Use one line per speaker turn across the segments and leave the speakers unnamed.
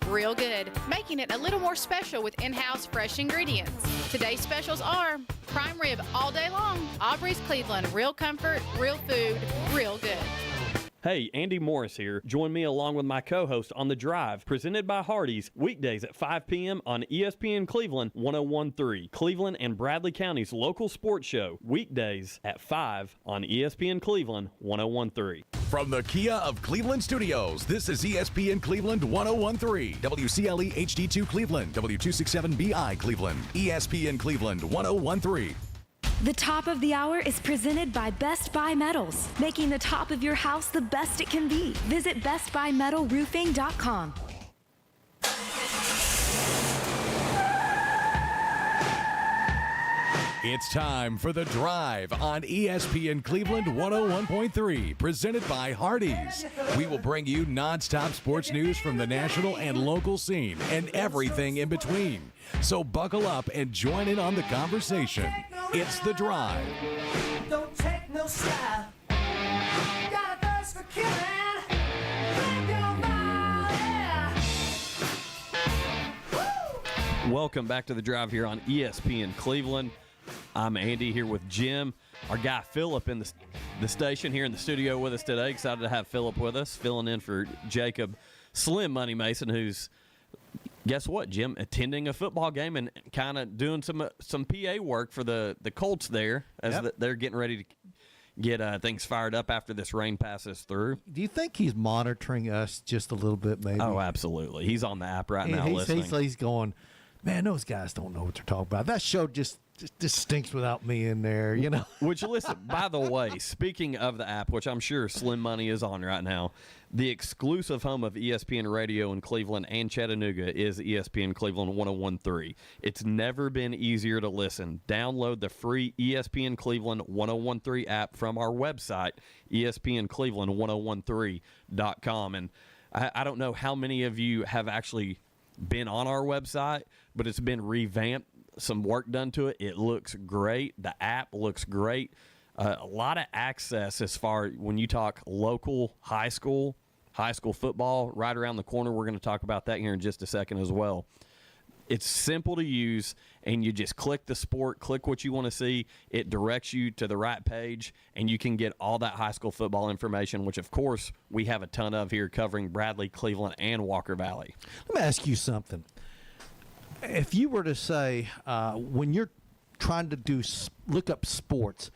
real good, making it a little more special with in-house fresh ingredients. Today's specials are prime rib all day long, Aubrey's Cleveland, real comfort, real food, real good.
Hey, Andy Morris here. Join me along with my co-host on The Drive, presented by Hardees, weekdays at 5 p.m. on ESPN Cleveland 101.3, Cleveland and Bradley County's local sports show, weekdays at 5 on ESPN Cleveland 101.3.
From the Kia of Cleveland Studios, this is ESPN Cleveland 101.3, WCLE HD2 Cleveland, W267BI Cleveland, ESPN Cleveland 101.3.
The top of the hour is presented by Best Buy Metals, making the top of your house the best it can be. Visit bestbuymetalroofing.com.
It's time for The Drive on ESPN Cleveland 101.3, presented by Hardees. We will bring you nonstop sports news from the national and local scene and everything in between. So buckle up and join in on the conversation. It's The Drive.
Don't take no slap. Got a thirst for killing. Think about it.
Welcome back to The Drive here on ESPN Cleveland. I'm Andy here with Jim, our guy Philip in the station here in the studio with us today. Excited to have Philip with us, filling in for Jacob Slim Money Mason, who's, guess what, Jim, attending a football game and kind of doing some PA work for the Colts there as they're getting ready to get things fired up after this rain passes through.
Do you think he's monitoring us just a little bit, maybe?
Oh, absolutely. He's on the app right now listening.
He's going, man, those guys don't know what they're talking about. That show just stinks without me in there, you know.
Which, listen, by the way, speaking of the app, which I'm sure Slim Money is on right now, the exclusive home of ESPN Radio in Cleveland and Chattanooga is ESPN Cleveland 101.3. It's never been easier to listen. Download the free ESPN Cleveland 101.3 app from our website, ESPNCleveland1013.com. And I don't know how many of you have actually been on our website, but it's been revamped. Some work done to it. It looks great. The app looks great. A lot of access as far when you talk local high school football right around the corner. We're going to talk about that here in just a second as well. It's simple to use, and you just click the sport, click what you want to see. It directs you to the right page, and you can get all that high school football information, which, of course, we have a ton of here covering Bradley, Cleveland, and Walker Valley.
Let me ask you something. If you were to say, when you're trying to look up sports,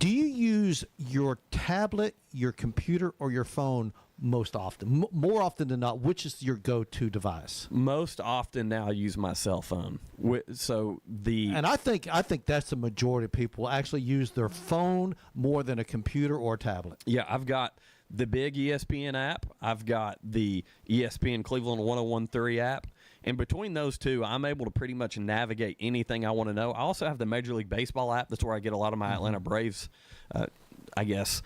do you use your tablet, your computer, or your phone most often? More often than not, which is your go-to device?
Most often now I use my cell phone. And
I think that's the majority of people actually use their phone more than a computer or a tablet.
Yeah, I've got the big ESPN app. I've got the ESPN Cleveland 101.3 app. And between those two, I'm able to pretty much navigate anything I want to know. I also have the Major League Baseball app. That's where I get a lot of my Atlanta Braves, I guess,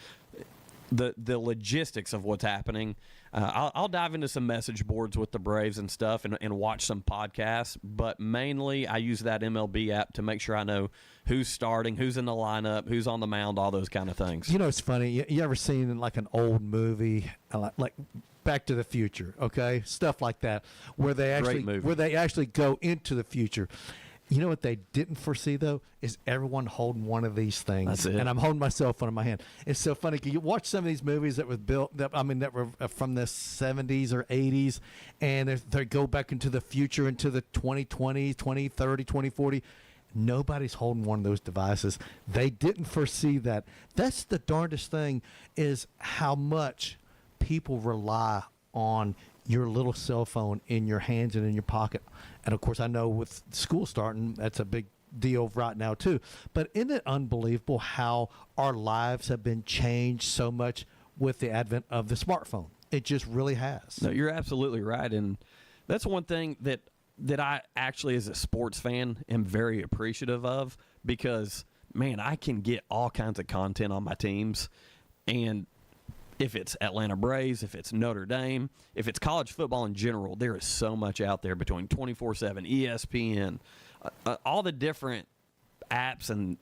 the logistics of what's happening. I'll dive into some message boards with the Braves and stuff and watch some podcasts. But mainly I use that MLB app to make sure I know who's starting, who's in the lineup, who's on the mound, all those kind of things.
You know, it's funny. You ever seen like an old movie like Back to the Future, okay? Stuff like that, where they actually go into the future. You know what they didn't foresee, though, is everyone holding one of these things.
That's it.
And I'm holding my cell phone in my hand. It's so funny. You watch some of these movies that were that were from the 70s or 80s, and they go back into the future, into the 2020, 2030, 2040. Nobody's holding one of those devices. They didn't foresee that. That's the darndest thing, is how much people rely on your little cell phone in your hands and in your pocket. And of course, I know with school starting, that's a big deal right now too. But isn't it unbelievable how our lives have been changed so much with the advent of the smartphone? It just really has.
No, you're absolutely right. And that's one thing that I actually, as a sports fan, am very appreciative of, because, man, I can get all kinds of content on my teams. And if it's Atlanta Braves, if it's Notre Dame, if it's college football in general, there is so much out there between 24/7, ESPN, all the different apps and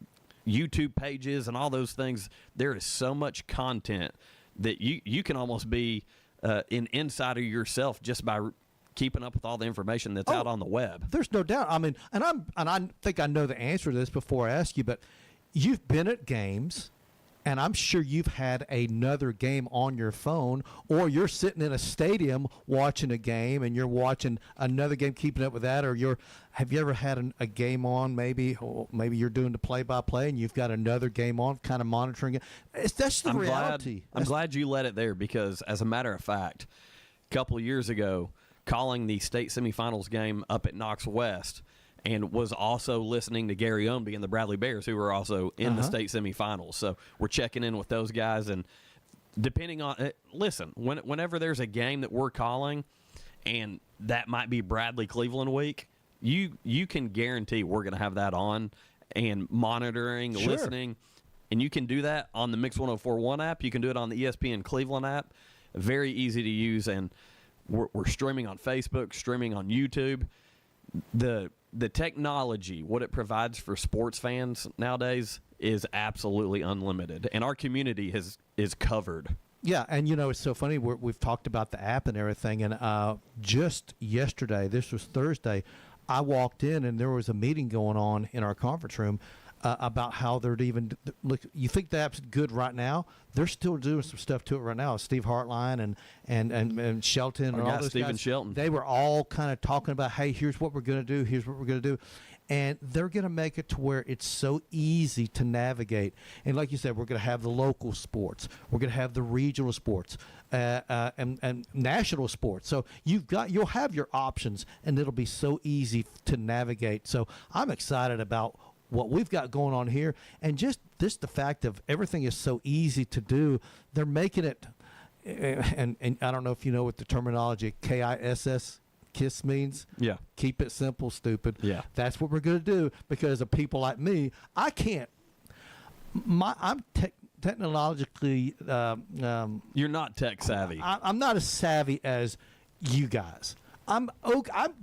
YouTube pages and all those things. There is so much content that you can almost be an insider yourself just by keeping up with all the information that's out on the web.
There's no doubt. I mean, and I think I know the answer to this before I ask you, but you've been at games, and I'm sure you've had another game on your phone, or you're sitting in a stadium watching a game, and you're watching another game, keeping up with that, or have you ever had a game on, maybe you're doing the play-by-play, and you've got another game on, kind of monitoring it. That's the reality.
I'm glad you let it there, because as a matter of fact, a couple of years ago, calling the state semifinals game up at Knox West, and was also listening to Gary Ownby and the Bradley Bears, who were also in the state semifinals. So we're checking in with those guys, and depending on listen, whenever there's a game that we're calling, and that might be Bradley Cleveland week, you can guarantee we're going to have that on and monitoring, listening, and you can do that on the Mix 104.1 app. You can do it on the ESPN Cleveland app. Very easy to use, and we're streaming on Facebook, streaming on YouTube. The technology, what it provides for sports fans nowadays, is absolutely unlimited, and our community is covered.
Yeah, and it's so funny. We've talked about the app and everything, and just yesterday, this was Thursday, I walked in and there was a meeting going on in our conference room about how they're even look. You think the app's good right now? They're still doing some stuff to it right now. Steve Hartline and Shelton and all those
Stephen
guys.
Shelton.
They were all kind of talking about, hey, here's what we're going to do. Here's what we're going to do. And they're going to make it to where it's so easy to navigate. And like you said, we're going to have the local sports. We're going to have the regional sports and national sports. So you'll have your options, and it'll be so easy to navigate. So I'm excited about what we've got going on here, and just the fact of everything is so easy to do. They're making it, and I don't know if you know what the terminology KISS means.
Yeah.
Keep it simple, stupid.
Yeah.
That's what we're going to do, because of people like me. I can't. I'm technologically.
You're not tech savvy.
I'm not as savvy as you guys. I'm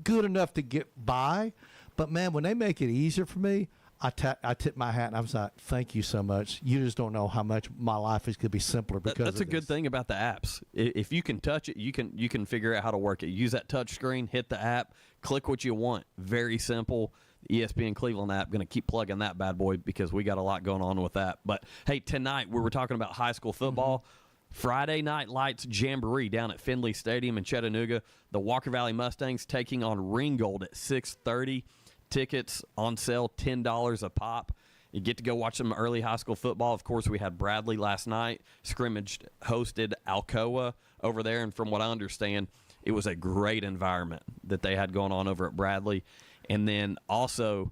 good enough to get by, but man, when they make it easier for me, I tip my hat and I was like, thank you so much. You just don't know how much my life is going to be simpler because
that's a good thing about the apps. If you can touch it, you can figure out how to work it. Use that touch screen, hit the app, click what you want. Very simple. The ESPN Cleveland app, going to keep plugging that bad boy because we got a lot going on with that. But hey, tonight we were talking about high school football. Mm-hmm. Friday Night Lights Jamboree down at Findlay Stadium in Chattanooga. The Walker Valley Mustangs taking on Ringgold at 6:30. Tickets on sale, $10 a pop. You get to go watch some early high school football. Of course, we had Bradley last night. Scrimmaged, hosted Alcoa over there. And from what I understand, it was a great environment that they had going on over at Bradley. And then also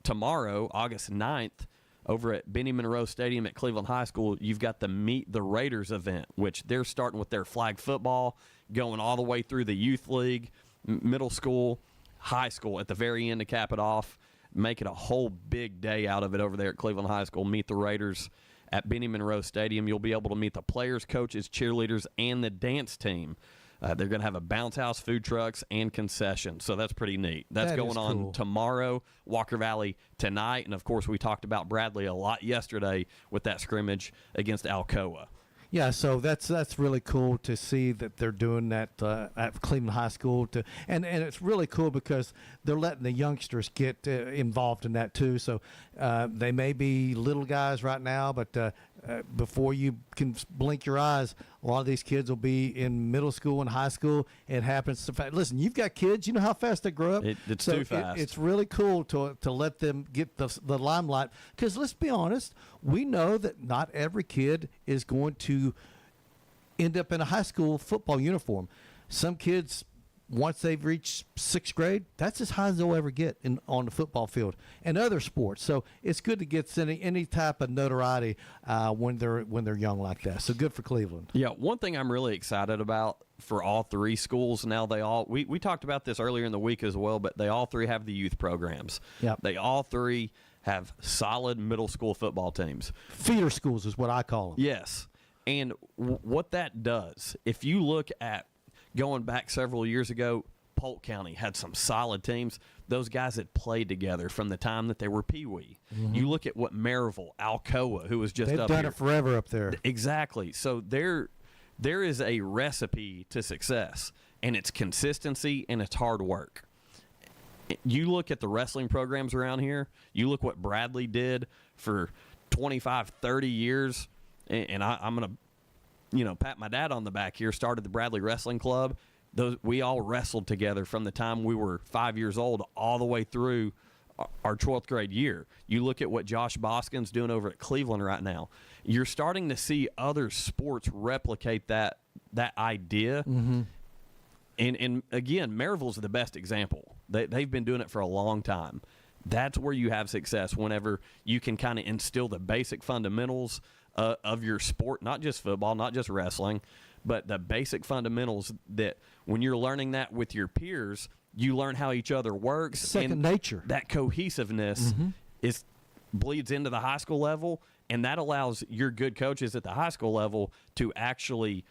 tomorrow, August 9th, over at Benny Monroe Stadium at Cleveland High School, you've got the Meet the Raiders event, which they're starting with their flag football, going all the way through the youth league, middle school, high school at the very end to cap it off, make it a whole big day out of it over there at Cleveland High School. Meet the Raiders at Benny Monroe Stadium. You'll be able to meet the players, coaches, cheerleaders, and the dance team. They're going to have a bounce house, food trucks, and concessions. So that's pretty neat. That's going on tomorrow, Walker Valley tonight. And, of course, we talked about Bradley a lot yesterday with that scrimmage against Alcoa.
Yeah, so that's really cool to see that they're doing that at Cleveland High School. And it's really cool because they're letting the youngsters get involved in that too. So they may be little guys right now, but before you can blink your eyes, a lot of these kids will be in middle school and high school. It happens so fast. Listen, you've got kids. You know how fast they grow up.
It's too fast.
It's really cool to let them get the limelight. Because let's be honest, we know that not every kid is going to end up in a high school football uniform. Some kids, once they've reached sixth grade, that's as high as they'll ever get on the football field and other sports. So it's good to get any type of notoriety when they're young like that. So good for Cleveland.
Yeah, one thing I'm really excited about for all three schools now, we talked about this earlier in the week as well, but they all three have the youth programs.
Yep.
They all three have solid middle school football teams.
Feeder schools is what I call them.
Yes. And what that does, if you look at going back several years ago, Polk County had some solid teams. Those guys had played together from the time that they were peewee. Mm-hmm. You look at what Maryville, Alcoa, who was just
They've
up
done
here.
it forever up there.
Exactly. So there is a recipe to success. and it's consistency and it's hard work. You look at the wrestling programs around here, you look what Bradley did for 25, 30 years, and I'm going to pat my dad on the back here, started the Bradley Wrestling Club. We all wrestled together from the time we were 5 years old all the way through our 12th grade year. You look at what Josh Boskin's doing over at Cleveland right now. You're starting to see other sports replicate that idea.
Mm-hmm.
And again, Maryville's the best example. They've been doing it for a long time. That's where you have success, whenever you can kind of instill the basic fundamentals of your sport, not just football, not just wrestling, but the basic fundamentals that when you're learning that with your peers, you learn how each other works.
Second
and
nature.
That cohesiveness bleeds into the high school level, and that allows your good coaches at the high school level to actually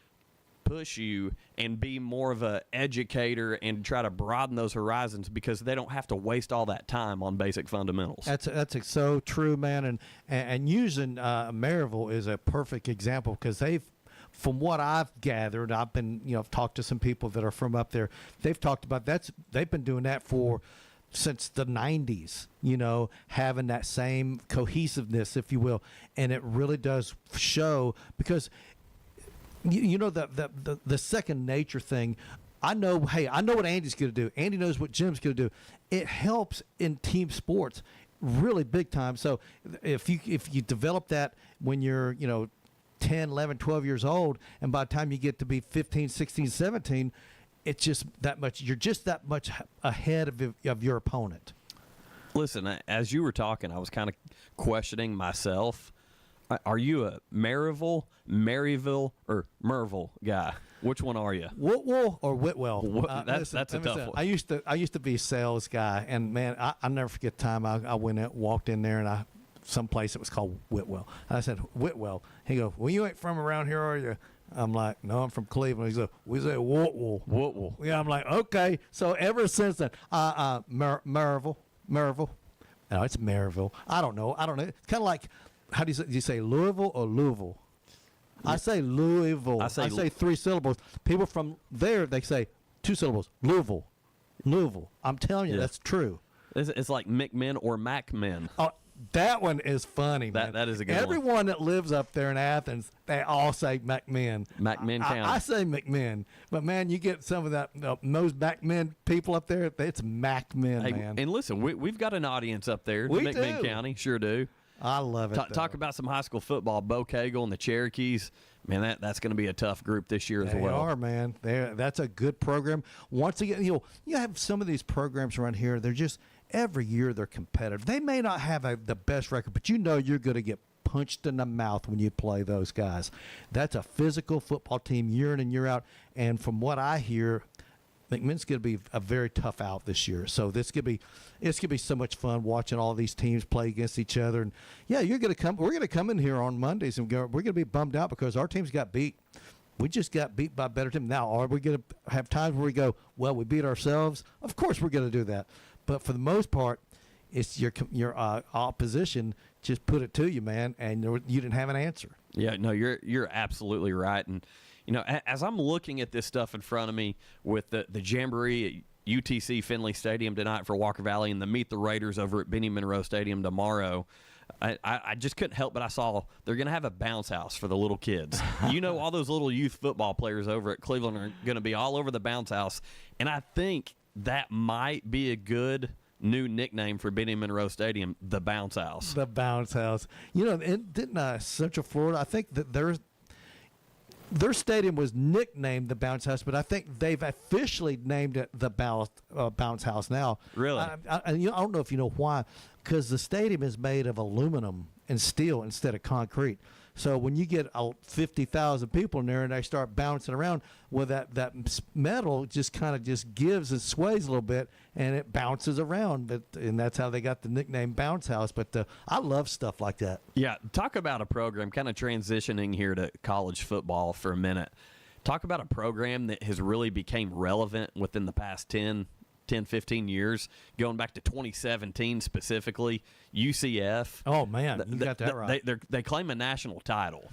push you and be more of a educator and try to broaden those horizons, because they don't have to waste all that time on basic fundamentals.
That's so true, man. And using Maryville is a perfect example, because from what I've gathered, I've been, I've talked to some people that are from up there. They've talked about they've been doing that since the 90s, having that same cohesiveness, if you will. And it really does show, because the second nature thing. I know what Andy's going to do. Andy knows what Jim's going to do. It helps in team sports really big time. So if you develop that when you're, 10, 11, 12 years old, and by the time you get to be 15, 16, 17, it's just that much. You're just that much ahead of your opponent.
Listen, as you were talking, I was kind of questioning myself. Are you a Maryville, or Merville guy? Which one are you?
Whitwell or Whitwell?
That's a tough one.
I used to be a sales guy, and man, I never forget the time I walked in there, and someplace that was called Whitwell. I said, Whitwell. He goes, well, you ain't from around here, are you? I'm like, no, I'm from Cleveland. He goes, we say Whitwell.
Whitwell.
Yeah, I'm like, okay. So ever since then, Maryville. No, it's Maryville. I don't know. It's kind of like, how do you say Louisville or Louisville? I say Louisville. I say 3 syllables. People from there, they say 2 syllables. Louisville. I'm telling you, that's true.
It's like McMinn or MacMinn.
Oh, that one is funny, man.
That is a good one.
Everyone that lives up there in Athens, they all say McMinn.
McMinn County.
I say McMinn. But, man, you get some of that, those McMinn people up there, it's McMinn, man.
And listen, we've got an audience up there in
We
McMinn
do.
County. Sure do.
I love it.
Talk about some high school football. Bo Cagle and the Cherokees. Man, that's going to be a tough group this year as well.
They are, man. That's a good program. Once again, you have some of these programs around here. They're just every year they're competitive. They may not have the best record, but you're going to get punched in the mouth when you play those guys. That's a physical football team year in and year out. And from what I hear, McMinn's going to be a very tough out this year. So it's going to be so much fun watching all these teams play against each other. And yeah, we're going to come in here on Mondays and we're going to be bummed out because our teams got beat. We just got beat by a better team. Now, are we going to have times where we go, well, we beat ourselves? Of course we're going to do that. But for the most part, it's your opposition just put it to you, man, and you didn't have an answer.
Yeah, no, you're absolutely right. And as I'm looking at this stuff in front of me with the Jamboree at UTC Finley Stadium tonight for Walker Valley and the Meet the Raiders over at Benny Monroe Stadium tomorrow, I just couldn't help but I saw they're going to have a bounce house for the little kids. All those little youth football players over at Cleveland are going to be all over the bounce house. And I think that might be a good new nickname for Benny Monroe Stadium, the bounce house.
The bounce house. Didn't Central Florida, I think that their stadium was nicknamed the bounce house, but I think they've officially named it the bounce house now.
Really?
I don't know if you know why, because the stadium is made of aluminum and steel instead of concrete. So when you get 50,000 people in there and they start bouncing around, well, that metal just kind of just gives and sways a little bit, and it bounces around. And that's how they got the nickname Bounce House. But I love stuff like that.
Yeah, talk about a program, kind of transitioning here to college football for a minute. Talk about a program that has really became relevant within the past 10, 15 years, going back to 2017 specifically, UCF.
Oh, man, you got that right.
They claim a national title.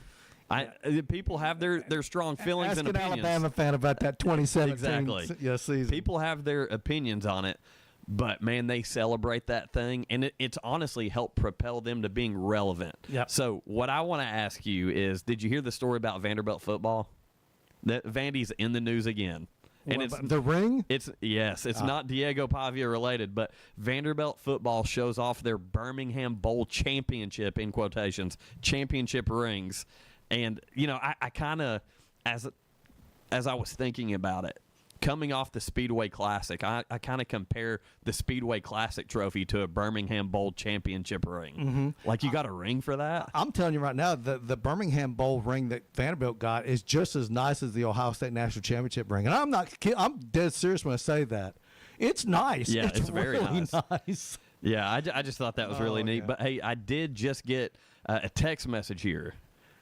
People have their strong feelings
Ask
and
an
opinions.
Alabama fan about that 2017
Exactly.
season.
People have their opinions on it, but man, they celebrate that thing, and it's honestly helped propel them to being relevant.
Yep.
So what I want to ask you is, did you hear the story about Vanderbilt football? That Vandy's in the news again. And it's
the ring?
It's not Diego Pavia related, but Vanderbilt football shows off their Birmingham Bowl championship, in quotations, championship rings. And I kind of, as I was thinking about it, coming off the Speedway Classic, I kind of compare the Speedway Classic trophy to a Birmingham Bowl championship ring.
Mm-hmm.
Like, you got a ring for that?
I'm telling you right now, the Birmingham Bowl ring that Vanderbilt got is just as nice as the Ohio State National Championship ring. And I'm not kidding. I'm dead serious when I say that. It's nice.
Yeah, it's very
really
nice. Yeah, I just thought that was really neat.
Yeah.
But, hey, I did just get a text message here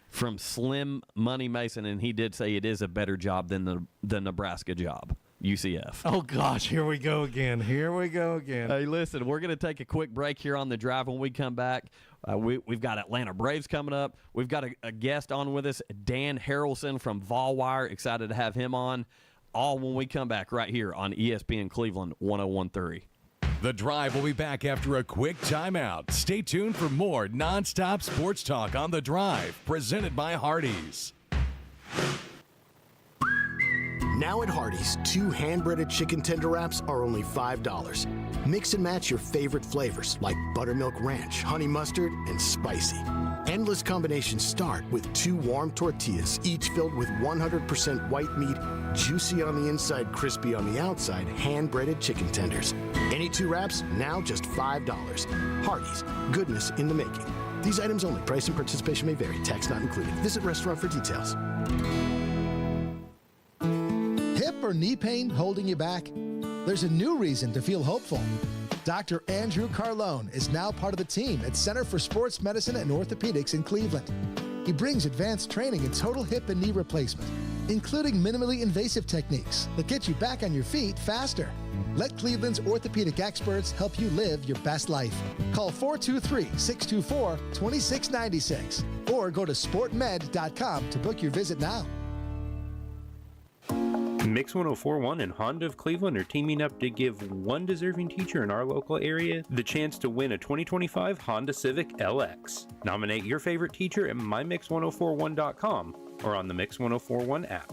from Slim Money Mason, and he did say it is a better job than the Nebraska job, UCF.
Oh, gosh, here we go again.
Hey, listen, we're going to take a quick break here on the drive. When we come back, we've got Atlanta Braves coming up. We've got a guest on with us, Dan Harrelson from Volwire. Excited to have him on. All when we come back right here on ESPN Cleveland 101.3.
The Drive will be back after a quick timeout. Stay tuned for more nonstop sports talk on The Drive, presented by Hardees.
Now at Hardees, 2 hand-breaded chicken tender wraps are only $5. Mix and match your favorite flavors like buttermilk ranch, honey mustard, and spicy. Endless combinations start with 2 warm tortillas, each filled with 100% white meat, juicy on the inside, crispy on the outside, hand-breaded chicken tenders. Any 2 wraps, now just $5. Hardees, goodness in the making. These items only. Price and participation may vary. Tax not included. Visit restaurant for details.
Hip or knee pain holding you back? There's a new reason to feel hopeful. Dr. Andrew Carlone is now part of the team at Center for Sports Medicine and Orthopedics in Cleveland. He brings advanced training in total hip and knee replacement, including minimally invasive techniques that get you back on your feet faster. Let Cleveland's orthopedic experts help you live your best life. Call 423-624-2696 or go to sportmed.com to book your visit now.
Mix 1041 and Honda of Cleveland are teaming up to give one deserving teacher in our local area the chance to win a 2025 Honda Civic LX. Nominate your favorite teacher at mymix1041.com or on the Mix 1041 app.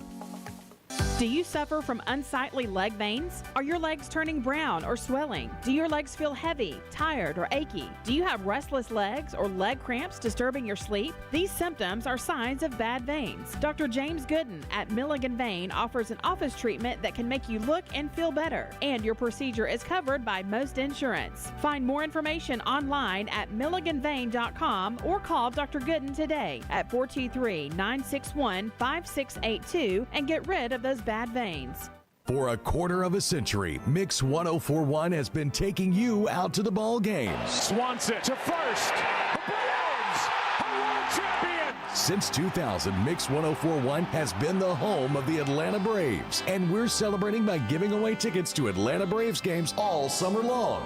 Do you suffer from unsightly leg veins? Are your legs turning brown or swelling? Do your legs feel heavy, tired, or achy? Do you have restless legs or leg cramps disturbing your sleep? These symptoms are signs of bad veins. Dr. James Gooden at Milligan Vein offers an office treatment that can make you look and feel better, and your procedure is covered by most insurance. Find more information online at milliganvein.com or call Dr. Gooden today at 423-961-5682 and get rid of those bad veins.
For a quarter of a century, Mix 1041 has been taking you out to the ball game.
Swanson to first. The Braves are world champions.
Since 2000, Mix 1041 has been the home of the Atlanta Braves, and we're celebrating by giving away tickets to Atlanta Braves games all summer long.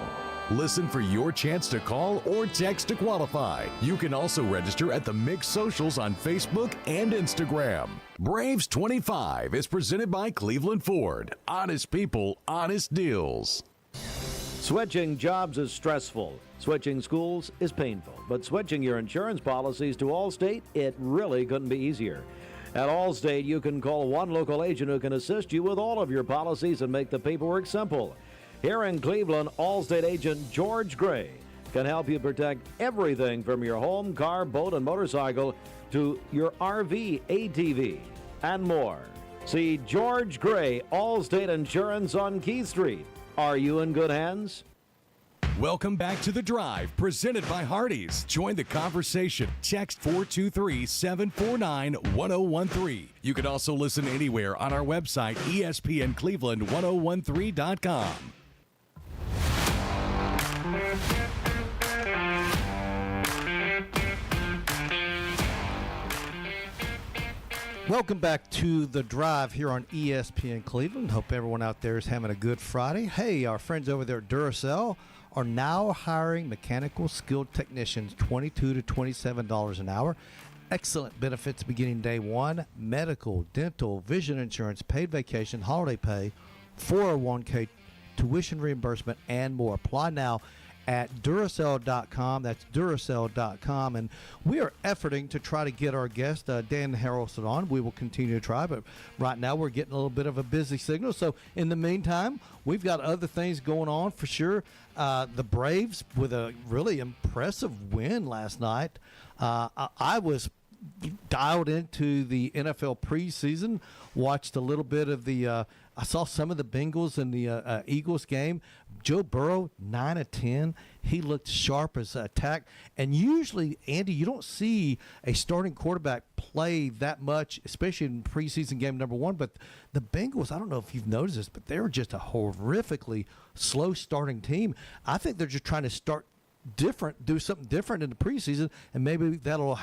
Listen for your chance to call or text to qualify. You can also register at the Mix socials on Facebook and Instagram. Braves 25 is presented by Cleveland Ford. Honest people, honest deals.
Switching jobs is stressful. Switching schools is painful. But switching your insurance policies to Allstate, it really couldn't be easier. At Allstate, you can call one local agent who can assist you with all of your policies and make the paperwork simple. Here in Cleveland, Allstate agent George Gray can help you protect everything from your home, car, boat, and motorcycle to your RV, ATV, and more. See George Gray, Allstate Insurance on Key Street. Are you in good hands?
Welcome back to The Drive, presented by Hardees. Join the conversation. Text 423-749-1013. You can also listen anywhere on our website, ESPNCleveland1013.com.
Welcome back to The Drive here on ESPN Cleveland. Hope everyone out there is having a good Friday. Hey, our friends over there at Duracell are now hiring mechanical skilled technicians $22 to $27 an hour. excellent benefits beginning day one: medical, dental, vision insurance, paid vacation, holiday pay, 401k, tuition reimbursement, and more. Apply now at Duracell.com. That's Duracell.com. And we are efforting to try to get our guest, Dan Harrelson, on. We will continue to try, but right now we're getting a little bit of a busy signal. So in the meantime, we've got other things going on for sure. The Braves with a really impressive win last night. I was dialed into the NFL preseason, watched a little bit of the I saw some of the Bengals in the Eagles game. Joe Burrow, 9 of 10. He looked sharp as an attack. And usually, Andy, you don't see a starting quarterback play that much, especially in preseason game number one. But the Bengals, I don't know if you've noticed this, but they're just a horrifically slow starting team. I think they're just trying to start different, do something different in the preseason, and maybe that'll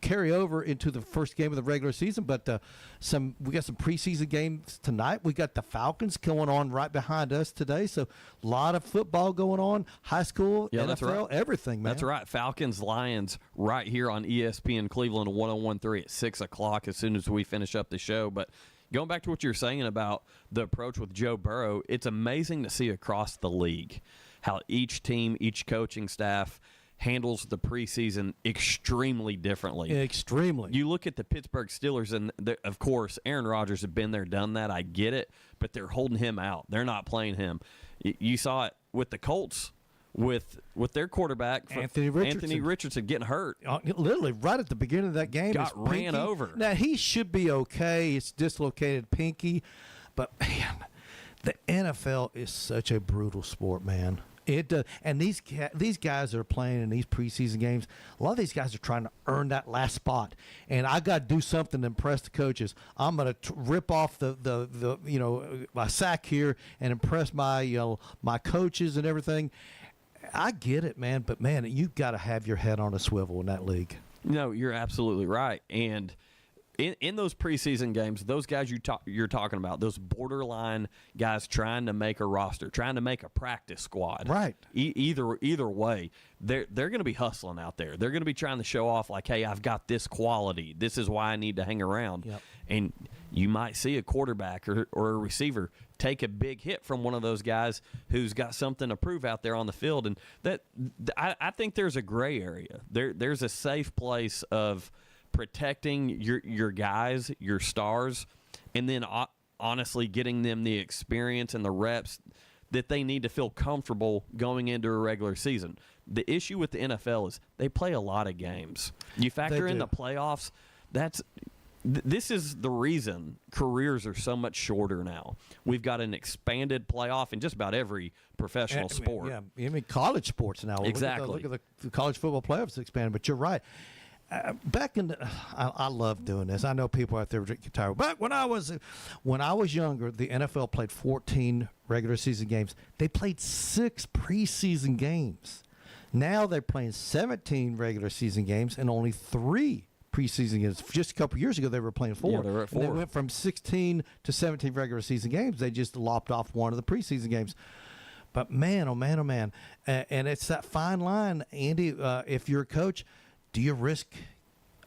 carry over into the first game of the regular season. But we got some preseason games tonight. We got the Falcons going on right behind us today, so a lot of football going on, high school, NFL,
that's right.
Everything, man.
That's right. Falcons Lions right here on ESPN Cleveland 101.3 at 6 o'clock as soon as we finish up the show. But going back to what you're saying about the approach with Joe Burrow, it's amazing to see across the league how each team, each coaching staff handles the preseason extremely differently.
Extremely.
You look at the Pittsburgh Steelers, and of course, Aaron Rodgers has been there, done that. I get it, but they're holding him out. They're not playing him. You saw it with the Colts with their quarterback,
Anthony
Richardson getting hurt.
Literally right at the beginning of that game.
Got ran over.
Now, he should be okay. It's dislocated pinky. But, man, the NFL is such a brutal sport, man. It does, and these guys that are playing in these preseason games, a lot of these guys are trying to earn that last spot. And I got to do something to impress the coaches. I'm going to rip off my sack here and impress my coaches and everything. I get it, man, but man, you've got to have your head on a swivel in that league.
No, you're absolutely right, and in those preseason games, those guys you're talking about, those borderline guys trying to make a roster, trying to make a practice squad.
Right.
Either way, they're going to be hustling out there. They're going to be trying to show off like, hey, I've got this quality. This is why I need to hang around.
Yep.
And you might see a quarterback or a receiver take a big hit from one of those guys who's got something to prove out there on the field. And I think there's a gray area. There's a safe place of protecting your guys, your stars, and then honestly getting them the experience and the reps that they need to feel comfortable going into a regular season. The issue with the NFL is they play a lot of games. You factor in the playoffs, this is the reason careers are so much shorter now. We've got an expanded playoff in just about every professional sport.
Yeah, even college sports now.
Exactly.
Look at the college football playoffs expanded, but you're right. Back in I love doing this. I know people out there get tired. Back when I was younger, the NFL played 14 regular season games. They played 6 preseason games. Now they're playing 17 regular season games and only 3 preseason games. Just a couple years ago, they were playing 4.
Yeah, they were at 4.
And they went from 16 to 17 regular season games. They just lopped off one of the preseason games. But man, oh man, oh man, and it's that fine line, Andy. If you're a coach, do you risk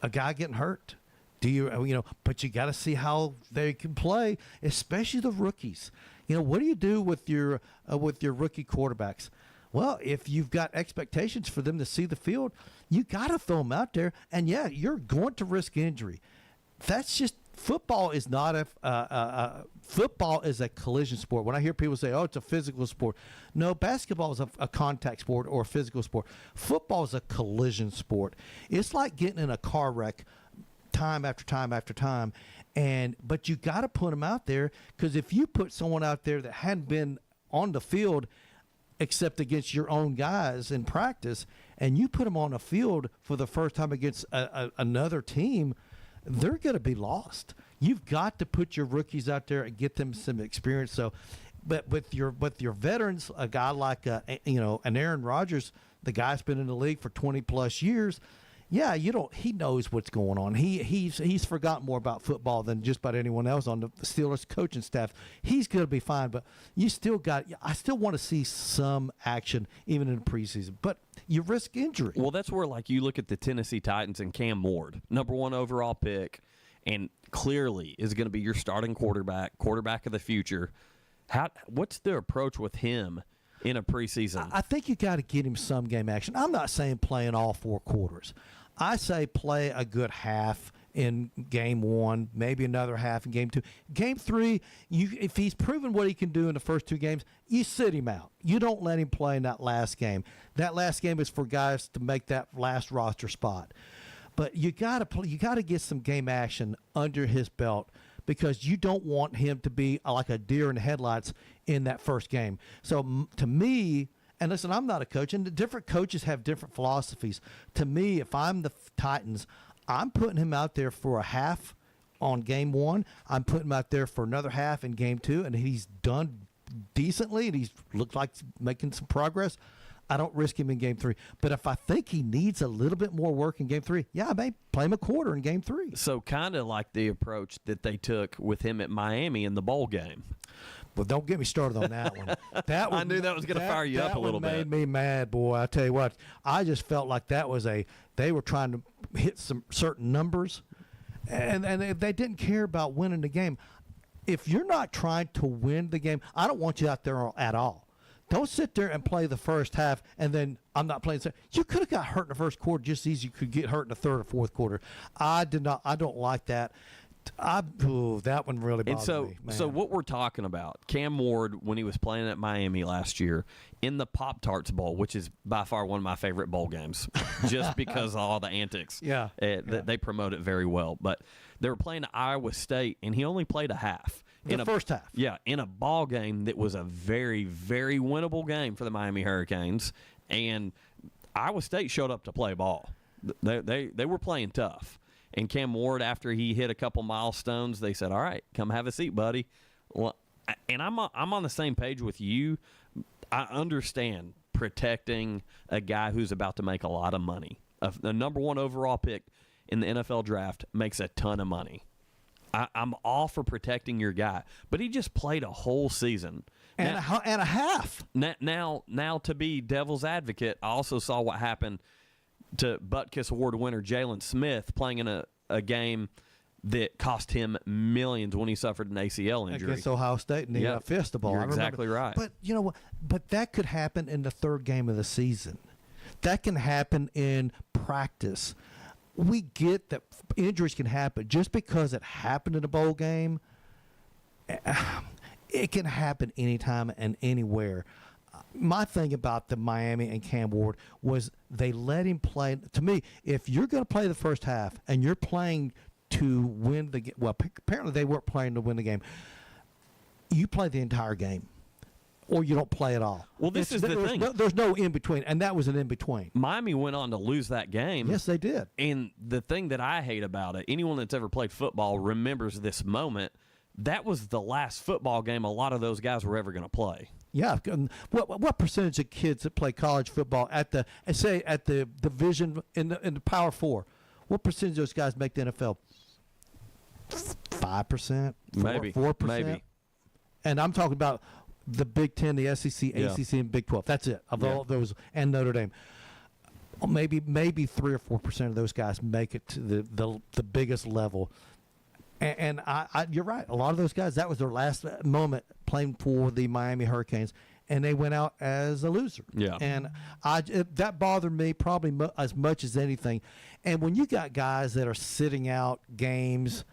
a guy getting hurt? Do you, but you got to see how they can play, especially the rookies. What do you do with your rookie quarterbacks? Well, if you've got expectations for them to see the field, you got to throw them out there. And yeah, you're going to risk injury. That's just football is not football is a collision sport. When I hear people say, "Oh, it's a physical sport," no, basketball is a contact sport or a physical sport. Football is a collision sport. It's like getting in a car wreck time after time after time, but you got to put them out there, because if you put someone out there that hadn't been on the field except against your own guys in practice, and you put them on the field for the first time against another team, they're going to be lost. You've got to put your rookies out there and get them some experience. So, but with your veterans, a guy like an Aaron Rodgers, the guy's been in the league for 20 plus years, Yeah, you don't. He knows what's going on. He's forgotten more about football than just about anyone else on the Steelers coaching staff. He's going to be fine, but you still got. I still want to see some action even in the preseason, but you risk injury.
Well, that's where like you look at the Tennessee Titans and Cam Ward, #1 overall pick, and clearly is going to be your starting quarterback of the future. What's their approach with him in a preseason?
I think you got to get him some game action. I'm not saying playing all 4 quarters. I say play a good half in game 1, maybe another half in game 2. Game 3, if he's proven what he can do in the first 2 games, you sit him out. You don't let him play in that last game. That last game is for guys to make that last roster spot. But you got to get some game action under his belt, because you don't want him to be like a deer in the headlights in that first game. So to me, and listen, I'm not a coach, and the different coaches have different philosophies. To me, if I'm the Titans, I'm putting him out there for a half on game 1. I'm putting him out there for another half in game 2, and he's done decently, and he's looked like making some progress. I don't risk him in game 3. But if I think he needs a little bit more work in game 3, yeah, I may play him a quarter in game 3.
So kind of like the approach that they took with him at Miami in the bowl game.
Well, don't get me started on that one.
I knew that was going to fire you up a little bit.
That made me mad, boy. I tell you what, I just felt like that was they were trying to hit some certain numbers, and they didn't care about winning the game. If you're not trying to win the game, I don't want you out there at all. Don't sit there and play the first half, and then I'm not playing. You could have got hurt in the first quarter just as you could get hurt in the third or fourth quarter. I don't like that. That one really bothered me, man.
So what we're talking about, Cam Ward, when he was playing at Miami last year, in the Pop-Tarts Bowl, which is by far one of my favorite bowl games, just because of all the antics.
Yeah.
They promote it very well. But they were playing Iowa State, and he only played a half.
The first half.
Yeah, in a ball game that was a very, very winnable game for the Miami Hurricanes. And Iowa State showed up to play ball. They were playing tough. And Cam Ward, after he hit a couple milestones, they said, all right, come have a seat, buddy. Well, and I'm on the same page with you. I understand protecting a guy who's about to make a lot of money. The #1 overall pick in the NFL draft makes a ton of money. I'm all for protecting your guy, but he just played a whole season.
And a half.
Now, to be devil's advocate, I also saw what happened to Butkus Award winner Jalen Smith playing in a game that cost him millions when he suffered an ACL injury
against Ohio State in the Fiesta Bowl.
You're exactly right.
But you know what? But that could happen in the third game of the season. That can happen in practice. We get that injuries can happen. Just because it happened in a bowl game, it can happen anytime and anywhere. My thing about the Miami and Cam Ward was they let him play. To me, if you're going to play the first half and you're playing to win the game, well, apparently they weren't playing to win the game. You play the entire game, or you don't play at all.
Well, this is the thing.
There's no in between, and that was an in between.
Miami went on to lose that game.
Yes, they did.
And the thing that I hate about it, anyone that's ever played football remembers this moment. That was the last football game a lot of those guys were ever going to play.
Yeah, what percentage of kids that play college football at the division in the Power 4? What percentage of those guys make the NFL? 5%,
maybe
4%.
Maybe.
And I'm talking about the Big Ten, the SEC, ACC, and Big 12. That's it. Of all those, and Notre Dame. Maybe 3 or 4% of those guys make it to the biggest level. And you're right. A lot of those guys, that was their last moment playing for the Miami Hurricanes, and they went out as a loser.
Yeah.
And that bothered me probably as much as anything. And when you got guys that are sitting out games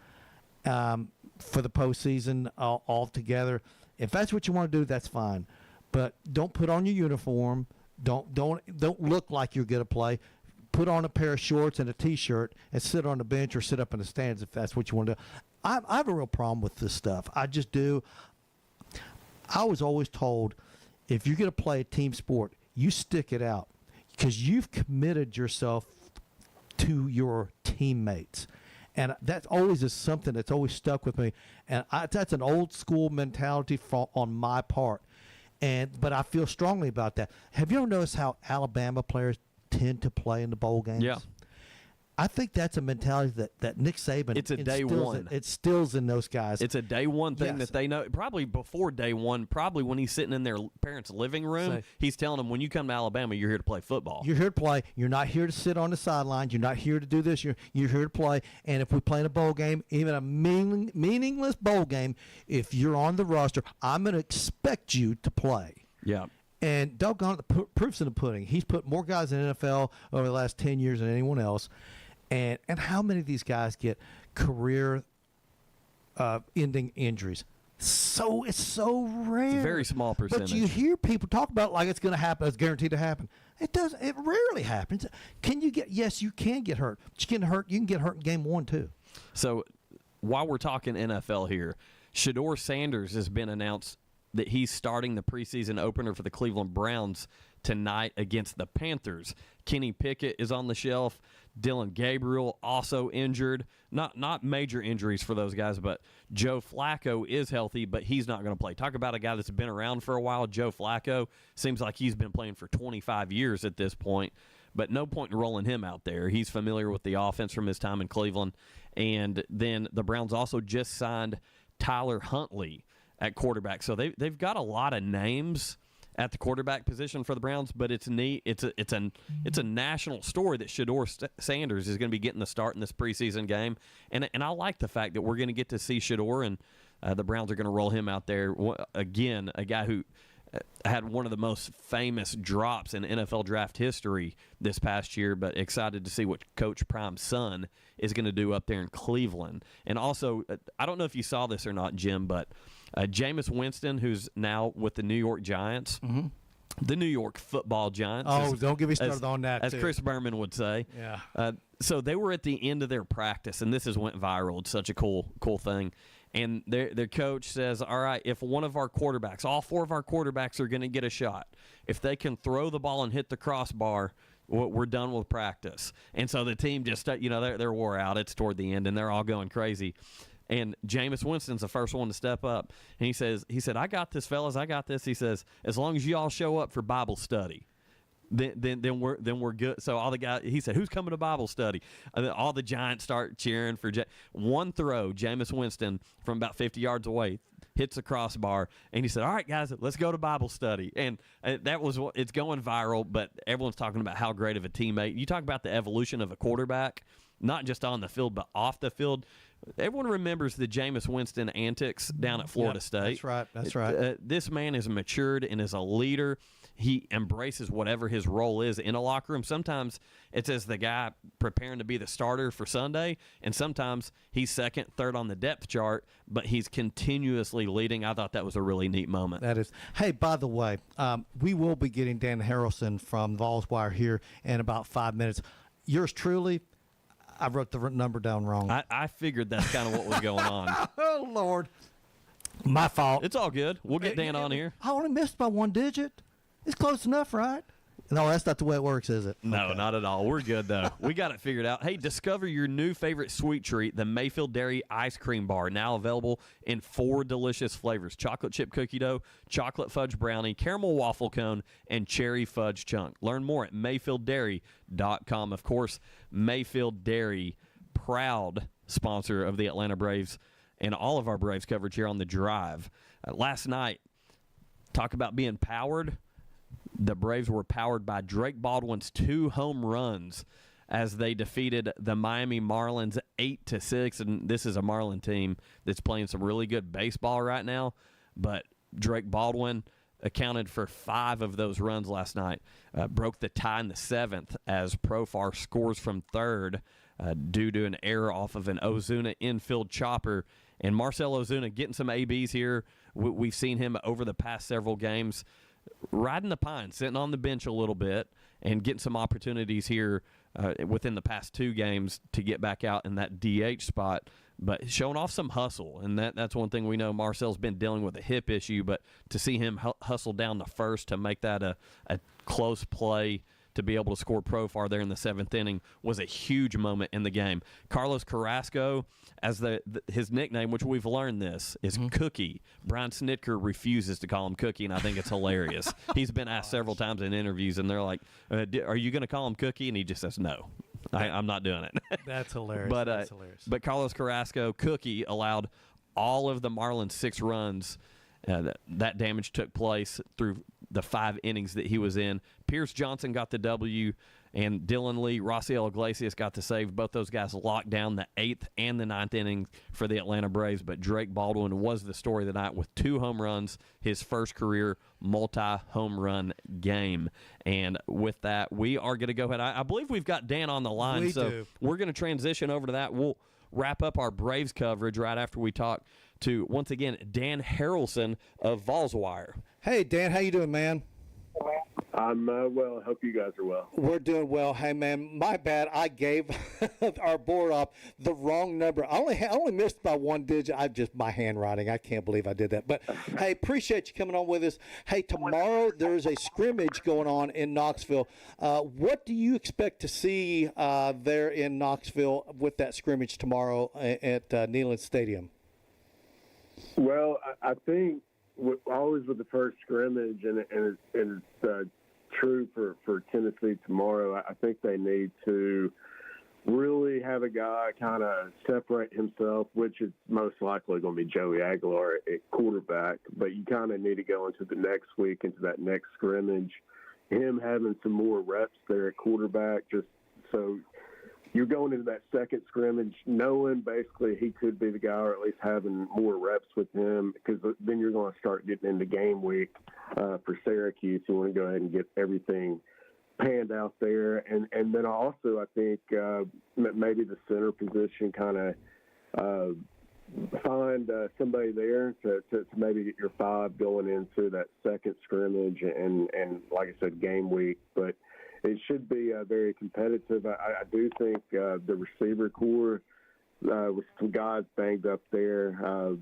for the postseason all together, if that's what you want to do, that's fine. But don't put on your uniform. Don't look like you're going to play. Put on a pair of shorts and a T-shirt and sit on the bench or sit up in the stands if that's what you want to do. I have a real problem with this stuff. I just do. I was always told, if you're going to play a team sport, you stick it out because you've committed yourself to your teammates. And that always is something that's always stuck with me. And that's an old school mentality on my part. But I feel strongly about that. Have you ever noticed how Alabama players tend to play in the bowl games?
Yeah.
I think that's a mentality that Nick Saban.
It's a day one.
It stills in those guys.
It's a day one thing
Yes.
that they know. Probably before day one, probably when he's sitting in their parents' living room, he's telling them, when you come to Alabama, you're here to play football.
You're here to play. You're not here to sit on the sidelines. You're not here to do this. You're here to play. And if we play in a bowl game, even a meaningless bowl game, if you're on the roster, I'm going to expect you to play.
Yeah.
And doggone it, the proof's in the pudding. He's put more guys in the NFL over the last 10 years than anyone else. And how many of these guys get career ending injuries? It's so rare.
It's a very small percentage.
But you hear people talk about it like it's going to happen. It's guaranteed to happen. It doesn't. It rarely happens. Can you get? Yes, you can get hurt. But you can get hurt in game 1 too.
So while we're talking NFL here, Shedeur Sanders has been announced that he's starting the preseason opener for the Cleveland Browns tonight against the Panthers. Kenny Pickett is on the shelf. Dylan Gabriel also injured. Not major injuries for those guys, but Joe Flacco is healthy, but he's not going to play. Talk about a guy that's been around for a while. Joe Flacco seems like he's been playing for 25 years at this point, but no point in rolling him out there. He's familiar with the offense from his time in Cleveland. And then the Browns also just signed Tyler Huntley at quarterback. So they've got a lot of names at the quarterback position for the Browns, but it's neat. It's a national story that Shedeur Sanders is going to be getting the start in this preseason game, and I like the fact that we're going to get to see Shedeur, and the Browns are going to roll him out there again. A guy who had one of the most famous drops in NFL draft history this past year, but excited to see what Coach Prime's son is going to do up there in Cleveland. And also, I don't know if you saw this or not, Jim, but Jameis Winston, who's now with the New York Giants, the New York Football Giants.
Oh, don't get me started on that.
As Chris Berman would say.
Yeah.
So they were at the end of their practice, and this has went viral. It's such a cool thing. And their coach says, all right, if one of our quarterbacks, all 4 of our quarterbacks are going to get a shot, if they can throw the ball and hit the crossbar, we're done with practice. And so the team just, they're wore out. It's toward the end, and they're all going crazy. And Jameis Winston's the first one to step up. And he said, I got this, fellas. I got this. He says, as long as you all show up for Bible study, then we're good. So all the guys, he said, who's coming to Bible study? All the Giants start cheering for one throw. Jameis Winston from about 50 yards away hits the crossbar, and he said, all right, guys, let's go to Bible study. And that was it's going viral, but everyone's talking about how great of a teammate. You talk about the evolution of a quarterback, not just on the field, but off the field. Everyone remembers the Jameis Winston antics down at Florida State.
That's right.
This man has matured and is a leader. He embraces whatever his role is in a locker room. Sometimes it's as the guy preparing to be the starter for Sunday, and sometimes he's second, third on the depth chart, but he's continuously leading. I thought that was a really neat moment.
That is. Hey, by the way, we will be getting Dan Harrelson from Vols Wire here in about 5 minutes. Yours truly, I wrote the number down wrong.
I figured that's kind of what was going on.
Oh, Lord. My fault.
It's all good. We'll get Dan on here.
I only missed by 1 digit. It's close enough, right? No, that's not the way it works, is it?
No,
Okay.
not at all. We're good, though. We got it figured out. Hey, discover your new favorite sweet treat, the Mayfield Dairy Ice Cream Bar, now available in 4 delicious flavors: chocolate chip cookie dough, chocolate fudge brownie, caramel waffle cone, and cherry fudge chunk. Learn more at MayfieldDairy.com. Of course, Mayfield Dairy, proud sponsor of the Atlanta Braves and all of our Braves coverage here on The Drive. Last night, talk about being powered. The Braves were powered by Drake Baldwin's 2 home runs as they defeated the Miami Marlins 8-6. And this is a Marlin team that's playing some really good baseball right now. But Drake Baldwin accounted for 5 of those runs last night. Broke the tie in the 7th as Profar scores from third due to an error off of an Ozuna infield chopper. And Marcell Ozuna getting some ABs here. We've seen him over the past several games riding the pine, sitting on the bench a little bit, and getting some opportunities here within the past 2 games to get back out in that DH spot, but showing off some hustle. And that's one thing we know. Marcel's been dealing with a hip issue, but to see him hustle down the first to make that a close play to be able to score Profar there in the 7th inning was a huge moment in the game. Carlos Carrasco, as his nickname, which we've learned this, is Cookie. Brian Snitker refuses to call him Cookie, and I think it's hilarious. He's been asked several times in interviews, and they're like, are you going to call him Cookie? And he just says no. I'm not doing it.
That's hilarious.
But
That's hilarious.
but Carlos Carrasco, Cookie, allowed all of the Marlins 6 runs. That damage took place through the 5 innings that he was in. Pierce Johnson got the W, and Dylan Lee, Raciel Iglesias got the save. Both those guys locked down the 8th and the 9th innings for the Atlanta Braves, but Drake Baldwin was the story of the night with 2 home runs, his first career multi-home run game. And with that, we are going to go ahead. I believe we've got Dan on the line,
We
so
do.
we're going to transition over to that. We'll wrap up our Braves coverage right after we talk to, once again, Dan Harrelson of Volkswagen.
Hey, Dan, how you doing, man?
I'm well. I hope you guys are well.
We're doing well. Hey, man, my bad. I gave our board op the wrong number. I only missed by 1 digit. My handwriting. I can't believe I did that. But, hey, appreciate you coming on with us. Hey, tomorrow there's a scrimmage going on in Knoxville. What do you expect to see there in Knoxville with that scrimmage tomorrow at Neyland Stadium?
Well, I think always with the first scrimmage, and it's true for Tennessee tomorrow, I think they need to really have a guy kind of separate himself, which is most likely going to be Joey Aguilar at quarterback. But you kind of need to go into the next week, into that next scrimmage, him having some more reps there at quarterback, just so you're going into that second scrimmage knowing basically he could be the guy, or at least having more reps with him, because then you're going to start getting into game week for Syracuse. You want to go ahead and get everything panned out there. And then also I think maybe the center position kind of find somebody there to maybe get your 5 going into that second scrimmage and like I said, game week. But it should be very competitive. I do think the receiver core, with some guys banged up there,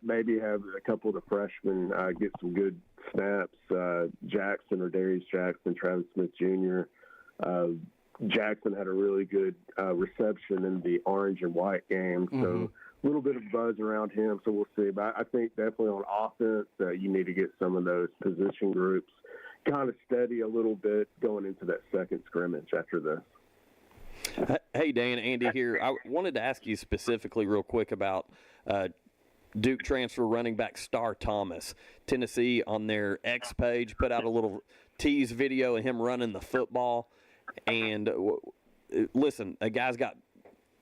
maybe have a couple of the freshmen get some good snaps. Jackson or Darius Jackson, Travis Smith Jr. Jackson had a really good reception in the orange and white game, so a little bit of buzz around him, so we'll see. But I think definitely on offense, you need to get some of those position groups kind of steady a little bit going into that second scrimmage after this.
Hey, Dan, Andy here. I wanted to ask you specifically real quick about Duke transfer running back Star Thomas. Tennessee on their X page put out a little tease video of him running the football. And listen, a guy's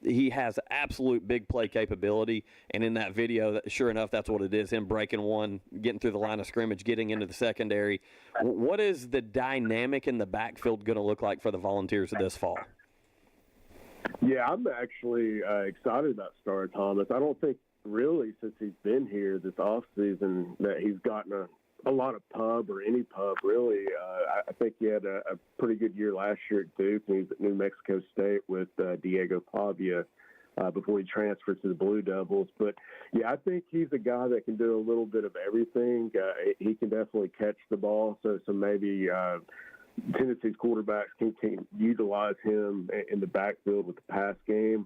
he has absolute big play capability, and in that video, sure enough, that's what it is, him breaking one, getting through the line of scrimmage, getting into the secondary. What is the dynamic in the backfield going to look like for the Volunteers this fall?
Yeah, I'm actually excited about Star Thomas. I don't think really since he's been here this offseason that he's gotten a lot of pub or any pub, really. I think he had a pretty good year last year at Duke, and he's at New Mexico State with Diego Pavia before he transferred to the Blue Devils. But, yeah, I think he's a guy that can do a little bit of everything. He can definitely catch the ball, so maybe Tennessee's quarterbacks can utilize him in the backfield with the pass game.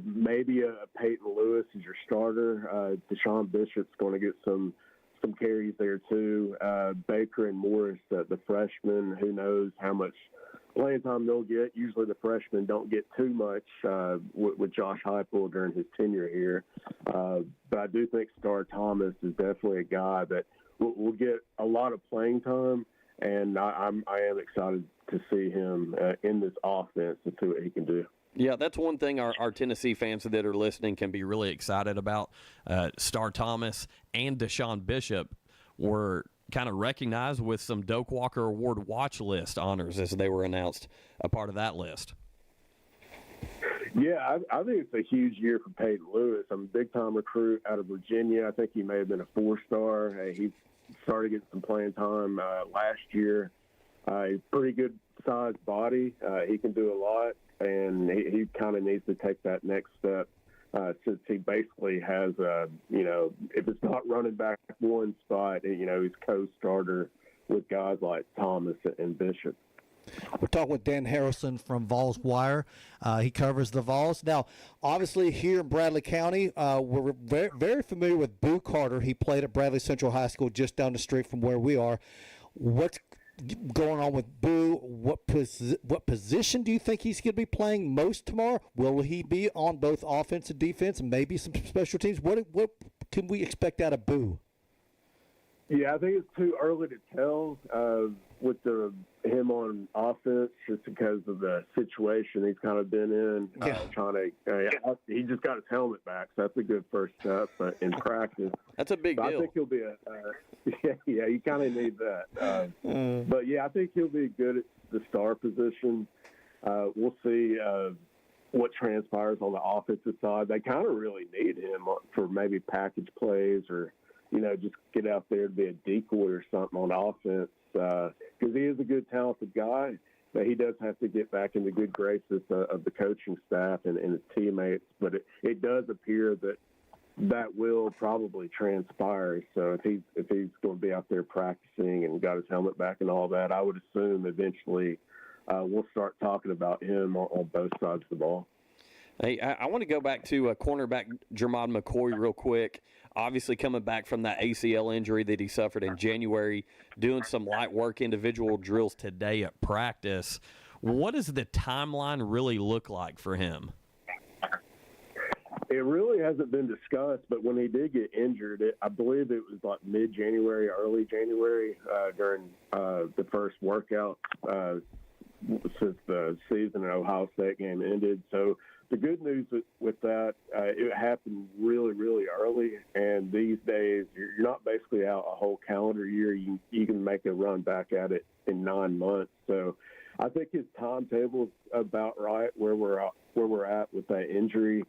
Maybe Peyton Lewis is your starter. Deshaun Bishop's going to get some carries there too. Baker and Morris, the freshmen, who knows how much playing time they'll get. Usually the freshmen don't get too much with Josh Heupel during his tenure here. But I do think Star Thomas is definitely a guy that will get a lot of playing time, and I am excited to see him in this offense and see what he can do.
Yeah, that's one thing our Tennessee fans that are listening can be really excited about. Star Thomas and Deshaun Bishop were kind of recognized with some Doak Walker Award watch list honors as they were announced a part of that list.
Yeah, I think it's a huge year for Peyton Lewis. I'm a big-time recruit out of Virginia. I think he may have been a 4-star. He started getting some playing time last year. He's pretty good sized body. He can do a lot. And he kind of needs to take that next step since he basically has, if it's not running back one spot, he's co-starter with guys like Thomas and Bishop.
We're talking with Dan Harrelson from Vols Wire. He covers the Vols. Now, obviously, here in Bradley County, we're very, very familiar with Boo Carter. He played at Bradley Central High School just down the street from where we are. What's going on with Boo? What position do you think he's going to be playing most tomorrow? Will he be on both offense and defense, and maybe some special teams? What can we expect out of Boo?
Yeah, I think it's too early to tell with him on offense, just because of the situation he's kind of been in. He just got his helmet back, so that's a good first step in practice.
That's a big deal.
I think he'll be yeah, you kind of need that. But yeah, I think he'll be good at the star position. We'll see what transpires on the offensive side. They kind of really need him for maybe package plays, or just get out there to be a decoy or something on offense, because he is a good, talented guy, but he does have to get back in the good graces of the coaching staff and his teammates. But it does appear that will probably transpire. So if he's going to be out there practicing and got his helmet back and all that, I would assume eventually we'll start talking about him on both sides of the ball.
Hey, I want to go back to cornerback Jermod McCoy real quick. Obviously coming back from that ACL injury that he suffered in January, doing some light work individual drills today at practice. What does the timeline really look like for him?
It really hasn't been discussed, but when he did get injured, I believe it was like mid-January, early January, during the first workout since the season in Ohio State game ended. So the good news with that, it happened really, really early, and these days you're not basically out a whole calendar year. You can make a run back at it in 9 months. So I think his timetable is about right where we're at with that injury.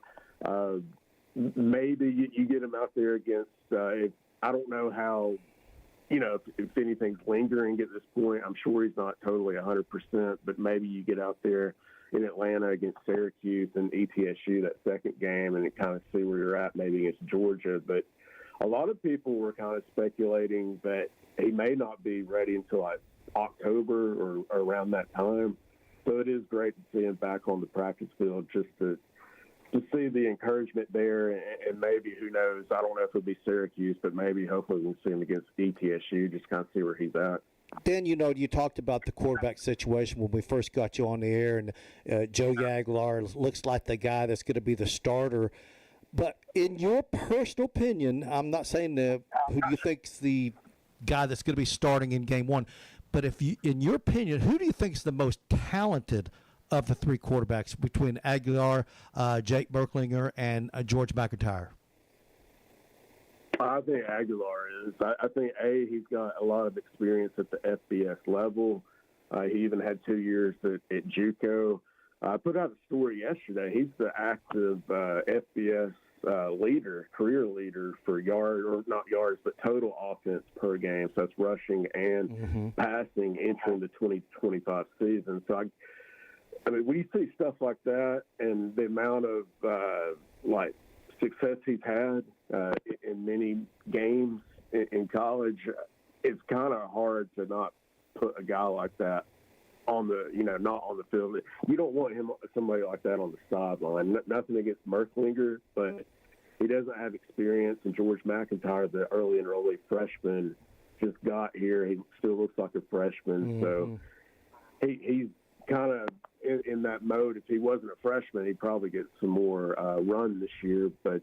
Maybe you get him out there against. I don't know how. If anything's lingering at this point, I'm sure he's not totally 100%, but maybe you get out there in Atlanta against Syracuse and ETSU that second game and kind of see where you're at maybe against Georgia. But a lot of people were kind of speculating that he may not be ready until like October or around that time. So it is great to see him back on the practice field, just to see the encouragement there, and maybe, who knows, I don't know if it'll be Syracuse, but maybe hopefully we can see him against ETSU, just kind of see where he's at.
Dan, you talked about the quarterback situation when we first got you on the air, and Joe Aguilar looks like the guy that's going to be the starter. But in your personal opinion, I'm not saying who do you think's the
guy that's going to be starting in game one, but in your opinion, who do you think is the most talented of the three quarterbacks between Aguilar, Jake Berklinger, and George McIntyre?
I think Aguilar is. I think, he's got a lot of experience at the FBS level. He even had 2 years at JUCO. I put out a story yesterday. He's the active FBS career leader for but total offense per game. So that's rushing and passing entering the 2025 season. So we see stuff like that, and the amount of success he's had in many games in college. It's kind of hard to not put a guy like that on the, not on the field. You don't want somebody like that on the sideline. Nothing against Merklinger, but he doesn't have experience. And George McIntyre, the early enrollee freshman, just got here. He still looks like a freshman, so he's kind of in that mode. If he wasn't a freshman, he'd probably get some more run this year. But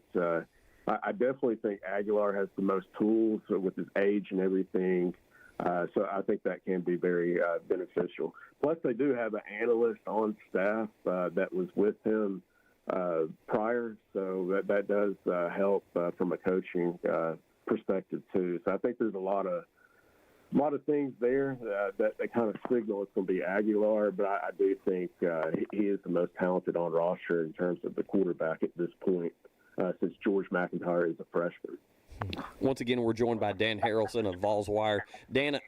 I definitely think Aguilar has the most tools with his age and everything. So I think that can be very beneficial. Plus, they do have an analyst on staff that was with him prior, so that does help from a coaching perspective too. So I think there's a lot of things there that kind of signal it's going to be Aguilar, but I do think he is the most talented on roster in terms of the quarterback at this point, since George McIntyre is a freshman.
Once again, we're joined by Dan Harrelson of Vols Wire. Dan,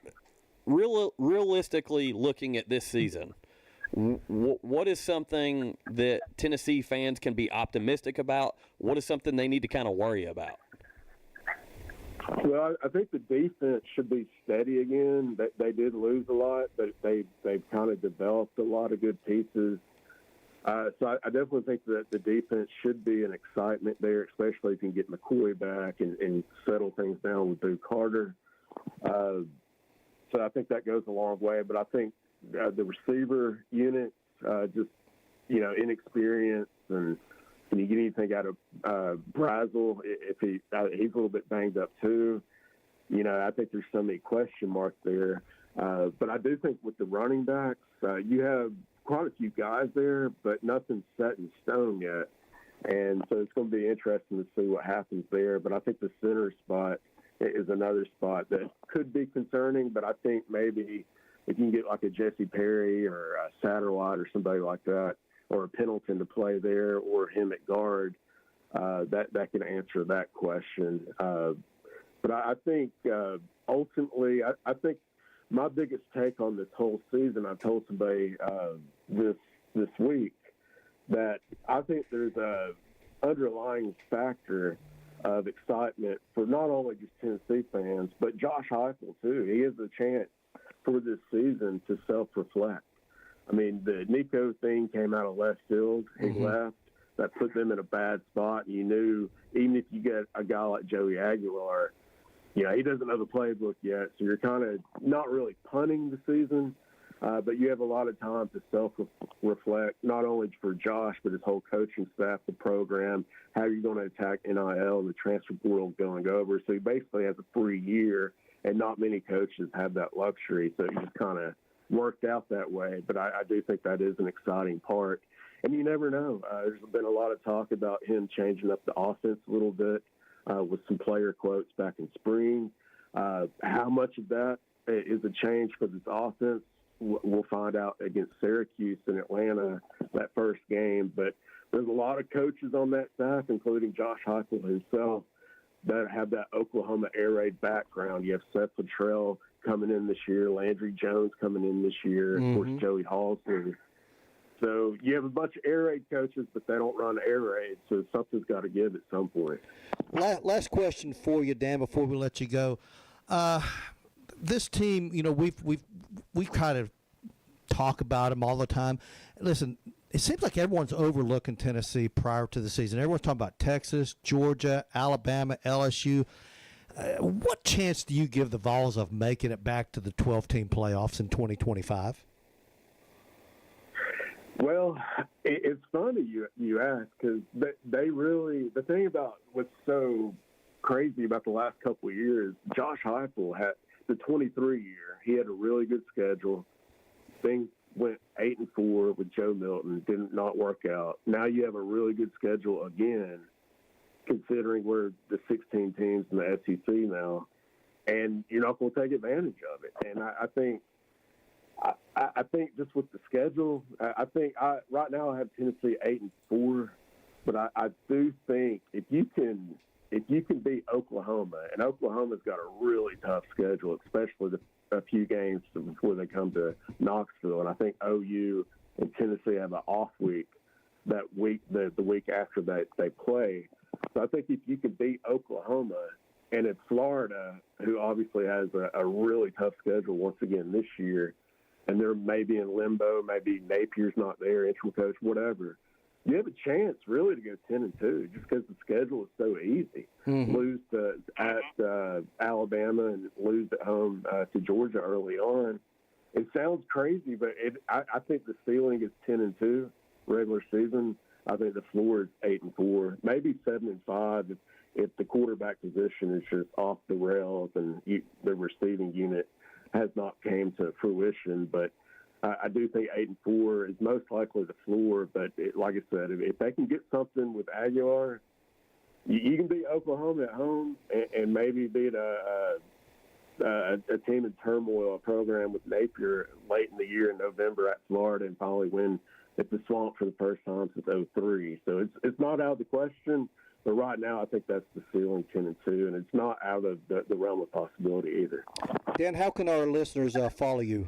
realistically looking at this season, what is something that Tennessee fans can be optimistic about? What is something they need to kind of worry about?
Well, I think the defense should be steady again. They did lose a lot, but they've kind of developed a lot of good pieces. So I definitely think that the defense should be an excitement there, especially if you can get McCoy back and settle things down with Boo Carter. So I think that goes a long way. But I think the receiver unit, just, inexperience, and can you get anything out of Brazel if he's a little bit banged up too? I think there's so many question marks there. But I do think with the running backs, you have quite a few guys there, but nothing's set in stone yet. And so it's going to be interesting to see what happens there. But I think the center spot is another spot that could be concerning, but I think maybe if you can get like a Jesse Perry or a Satterwhite or somebody like that, or a Pendleton to play there, or him at guard, that can answer that question. But I think ultimately, I think my biggest take on this whole season, I told somebody this week that I think there's a underlying factor of excitement for not only just Tennessee fans, but Josh Heupel too. He has a chance for this season to self-reflect. I mean, the Nico thing came out of left field. He left. That put them in a bad spot. And you knew, even if you get a guy like Joey Aguilar, he doesn't know the playbook yet. So you're kind of not really punting the season, but you have a lot of time to self-reflect, not only for Josh, but his whole coaching staff, the program, how you're going to attack NIL and the transfer portal going over. So he basically has a free year, and not many coaches have that luxury. So he just kind of worked out that way. But I do think that is an exciting part. And you never know. There's been a lot of talk about him changing up the offense a little bit with some player quotes back in spring. How much of that is a change for this offense? We'll find out against Syracuse in Atlanta, that first game. But there's a lot of coaches on that staff, including Josh Heupel himself, that have that Oklahoma air raid background. You have Seth Luttrell coming in this year, Landry Jones coming in this year, of course, Joey Halston. So you have a bunch of air raid coaches, but they don't run air raids, so something's got to give at some point.
Last question for you, Dan, before we let you go. This team, we've kind of talk about them all the time. Listen, it seems like everyone's overlooking Tennessee prior to the season. Everyone's talking about Texas, Georgia, Alabama, LSU. What chance do you give the Vols of making it back to the 12-team playoffs in 2025?
Well, it's funny you ask, because they really – the thing about what's so crazy about the last couple of years, Josh Heupel had the 23 year. He had a really good schedule. Things went 8-4 with Joe Milton, did not work out. Now you have a really good schedule again, considering we're the 16 teams in the SEC now, and you're not going to take advantage of it. And I think just with the schedule, I think right now I have Tennessee 8-4, but I do think if you can beat Oklahoma, and Oklahoma's got a really tough schedule, especially a few games before they come to Knoxville, and I think OU and Tennessee have an off week that week, the week after they play. So I think if you can beat Oklahoma, and it's Florida, who obviously has a really tough schedule once again this year, and they're maybe in limbo, maybe Napier's not there, interim coach, whatever, you have a chance really to go 10-2 just because the schedule is so easy. Lose at Alabama and lose at home to Georgia early on. It sounds crazy, but I think the ceiling is 10-2 regular season. I think the floor is 8-4, maybe 7-5 if the quarterback position is just off the rails and the receiving unit has not came to fruition. But I do think 8-4 is most likely the floor. But like I said, if they can get something with Aguilar, you can beat Oklahoma at home and maybe beat a team in turmoil, a program with Napier late in the year in November at Florida, and finally win at the Swamp for the first time since 2003. So it's not out of the question. But right now, I think that's the ceiling, 10-2, and it's not out of the realm of possibility either.
Dan, how can our listeners follow you?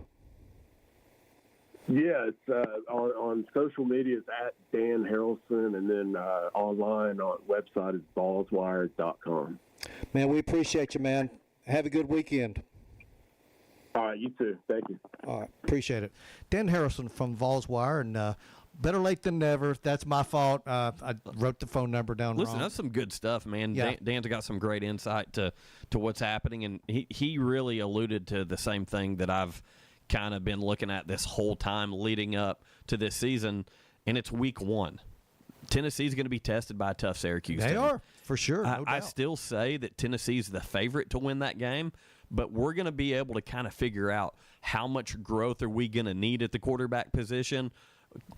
Yeah, it's on social media. It's at Dan Harrelson, and then online on website is ballswire.com.
Man, we appreciate you, man. Have a good weekend.
All right, you too. Thank you.
All right, appreciate it. Dan Harrelson from Vols Wire, and
better late than never. That's my fault. I wrote the phone number down
Listen,
wrong.
that's some good stuff, man.
Yeah.
Dan's got some great insight to what's happening, and he really alluded to the same thing that I've kind of been looking at this whole time leading up to this season, and it's week 1. Tennessee's going to be tested by a tough Syracuse team.
They are, for sure. No
I
doubt.
still say that Tennessee's the favorite to win that game, but we're going to be able to kind of figure out how much growth are we going to need at the quarterback position.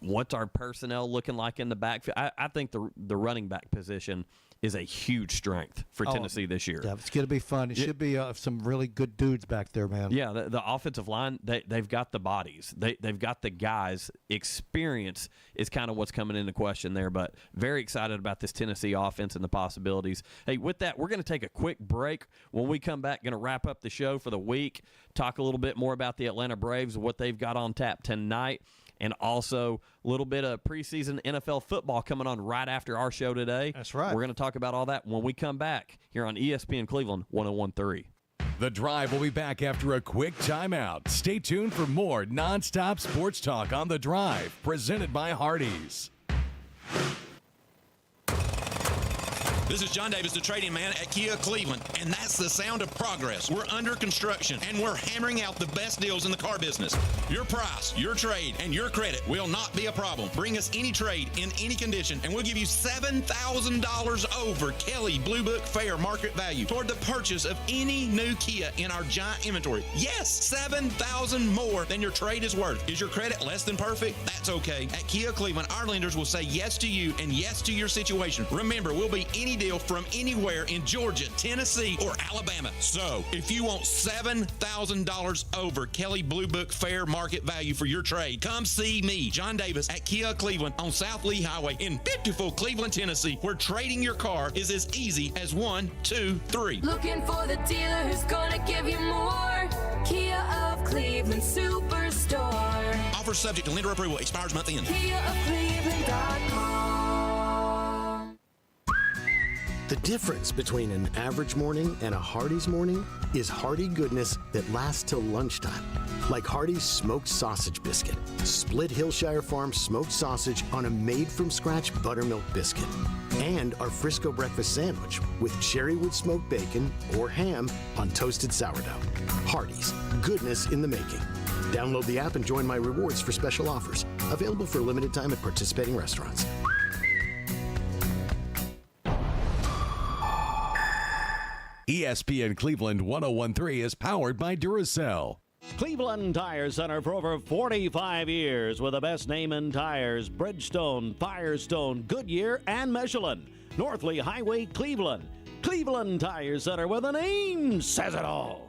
What's our personnel looking like in the backfield? I think the running back position is a huge strength for Tennessee this year.
Yeah, it's going to be fun. It should be some really good dudes back there, man.
Yeah, the offensive line, they've got the bodies. They've got the guys. Experience is kind of what's coming into question there, but very excited about this Tennessee offense and the possibilities. Hey, with that, we're going to take a quick break. When we come back, going to wrap up the show for the week, talk a little bit more about the Atlanta Braves, what they've got on tap tonight, and also a little bit of preseason NFL football coming on right after our show today.
That's right.
We're going to talk about all that when we come back here on ESPN Cleveland 101.3.
The Drive will be back after a quick timeout. Stay tuned for more nonstop sports talk on The Drive, presented by Hardees.
This is John Davis, the trading man at Kia Cleveland, and that's the sound of progress. We're under construction, and we're hammering out the best deals in the car business. Your price, your trade, and your credit will not be a problem. Bring us any trade in any condition, and we'll give you $7,000 over Kelly Blue Book Fair market value toward the purchase of any new Kia in our giant inventory. Yes, $7,000 more than your trade is worth. Is your credit less than perfect? That's okay. At Kia Cleveland, our lenders will say yes to you and yes to your situation. Remember, we'll be any deal from anywhere in Georgia, Tennessee, or Alabama. So, if you want $7,000 over Kelly Blue Book Fair market value for your trade, come see me, John Davis, at Kia Cleveland on South Lee Highway in beautiful Cleveland, Tennessee, where trading your car is as easy as 1, 2, 3.
Looking for the dealer who's gonna give you more. Kia of Cleveland Superstore.
Offer subject to lender approval. Expires month end.
KiaofCleveland.com.
The difference between an average morning and a Hardee's morning is hearty goodness that lasts till lunchtime. Like Hardee's smoked sausage biscuit, split Hillshire Farm smoked sausage on a made-from-scratch buttermilk biscuit. And our Frisco breakfast sandwich with cherrywood smoked bacon or ham on toasted sourdough. Hardee's, goodness in the making. Download the app and join my rewards for special offers. Available for a limited time at participating restaurants.
ESPN Cleveland 101.3 is powered by Duracell.
Cleveland Tire Center for over 45 years with the best name in tires: Bridgestone, Firestone, Goodyear, and Michelin. Northley Highway, Cleveland. Cleveland Tire Center, where the name says it all.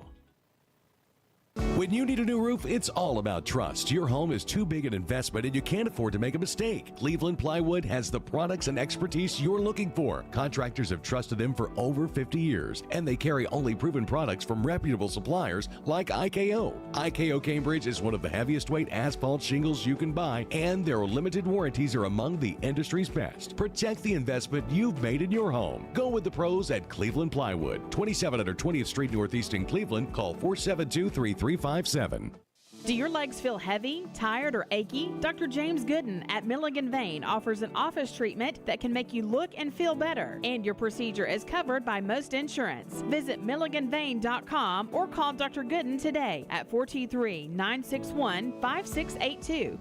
When you need a new roof, it's all about trust. Your home is too big an investment and you can't afford to make a mistake. Cleveland Plywood has the products and expertise you're looking for. Contractors have trusted them for over 50 years, and they carry only proven products from reputable suppliers like IKO. IKO Cambridge is one of the heaviest weight asphalt shingles you can buy, and their limited warranties are among the industry's best. Protect the investment you've made in your home. Go with the pros at Cleveland Plywood, 2700 20th Street Northeast in Cleveland. Call 472-3357.
Do your legs feel heavy, tired, or achy? Dr. James Gooden at Milligan Vein offers an office treatment that can make you look and feel better, and your procedure is covered by most insurance. Visit milliganvein.com or call Dr. Gooden today at 423-961-5682.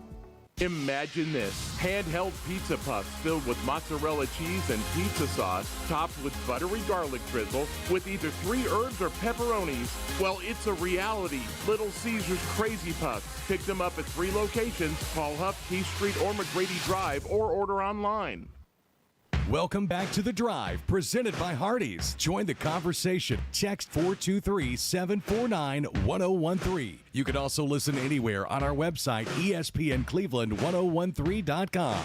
Imagine this: handheld pizza puffs filled with mozzarella cheese and pizza sauce, topped with buttery garlic drizzle, with either 3 herbs or pepperonis. Well, it's a reality. Little Caesar's Crazy Puffs. Pick them up at 3 locations. Call Huff, Key Street, or McGrady Drive, or order online.
Welcome back to The Drive, presented by Hardees. Join the conversation. Text 423-749-1013. You can also listen anywhere on our website, ESPNCleveland1013.com.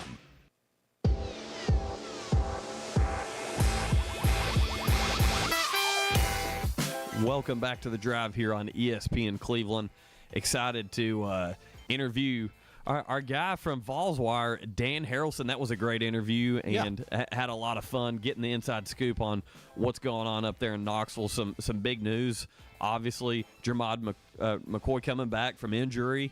Welcome back to The Drive here on ESPN Cleveland. Excited to interview our guy from Vols-Wire, Dan Harrelson. That was a great interview, and had a lot of fun getting the inside scoop on what's going on up there in Knoxville. Some big news, obviously, Jermod McCoy coming back from injury.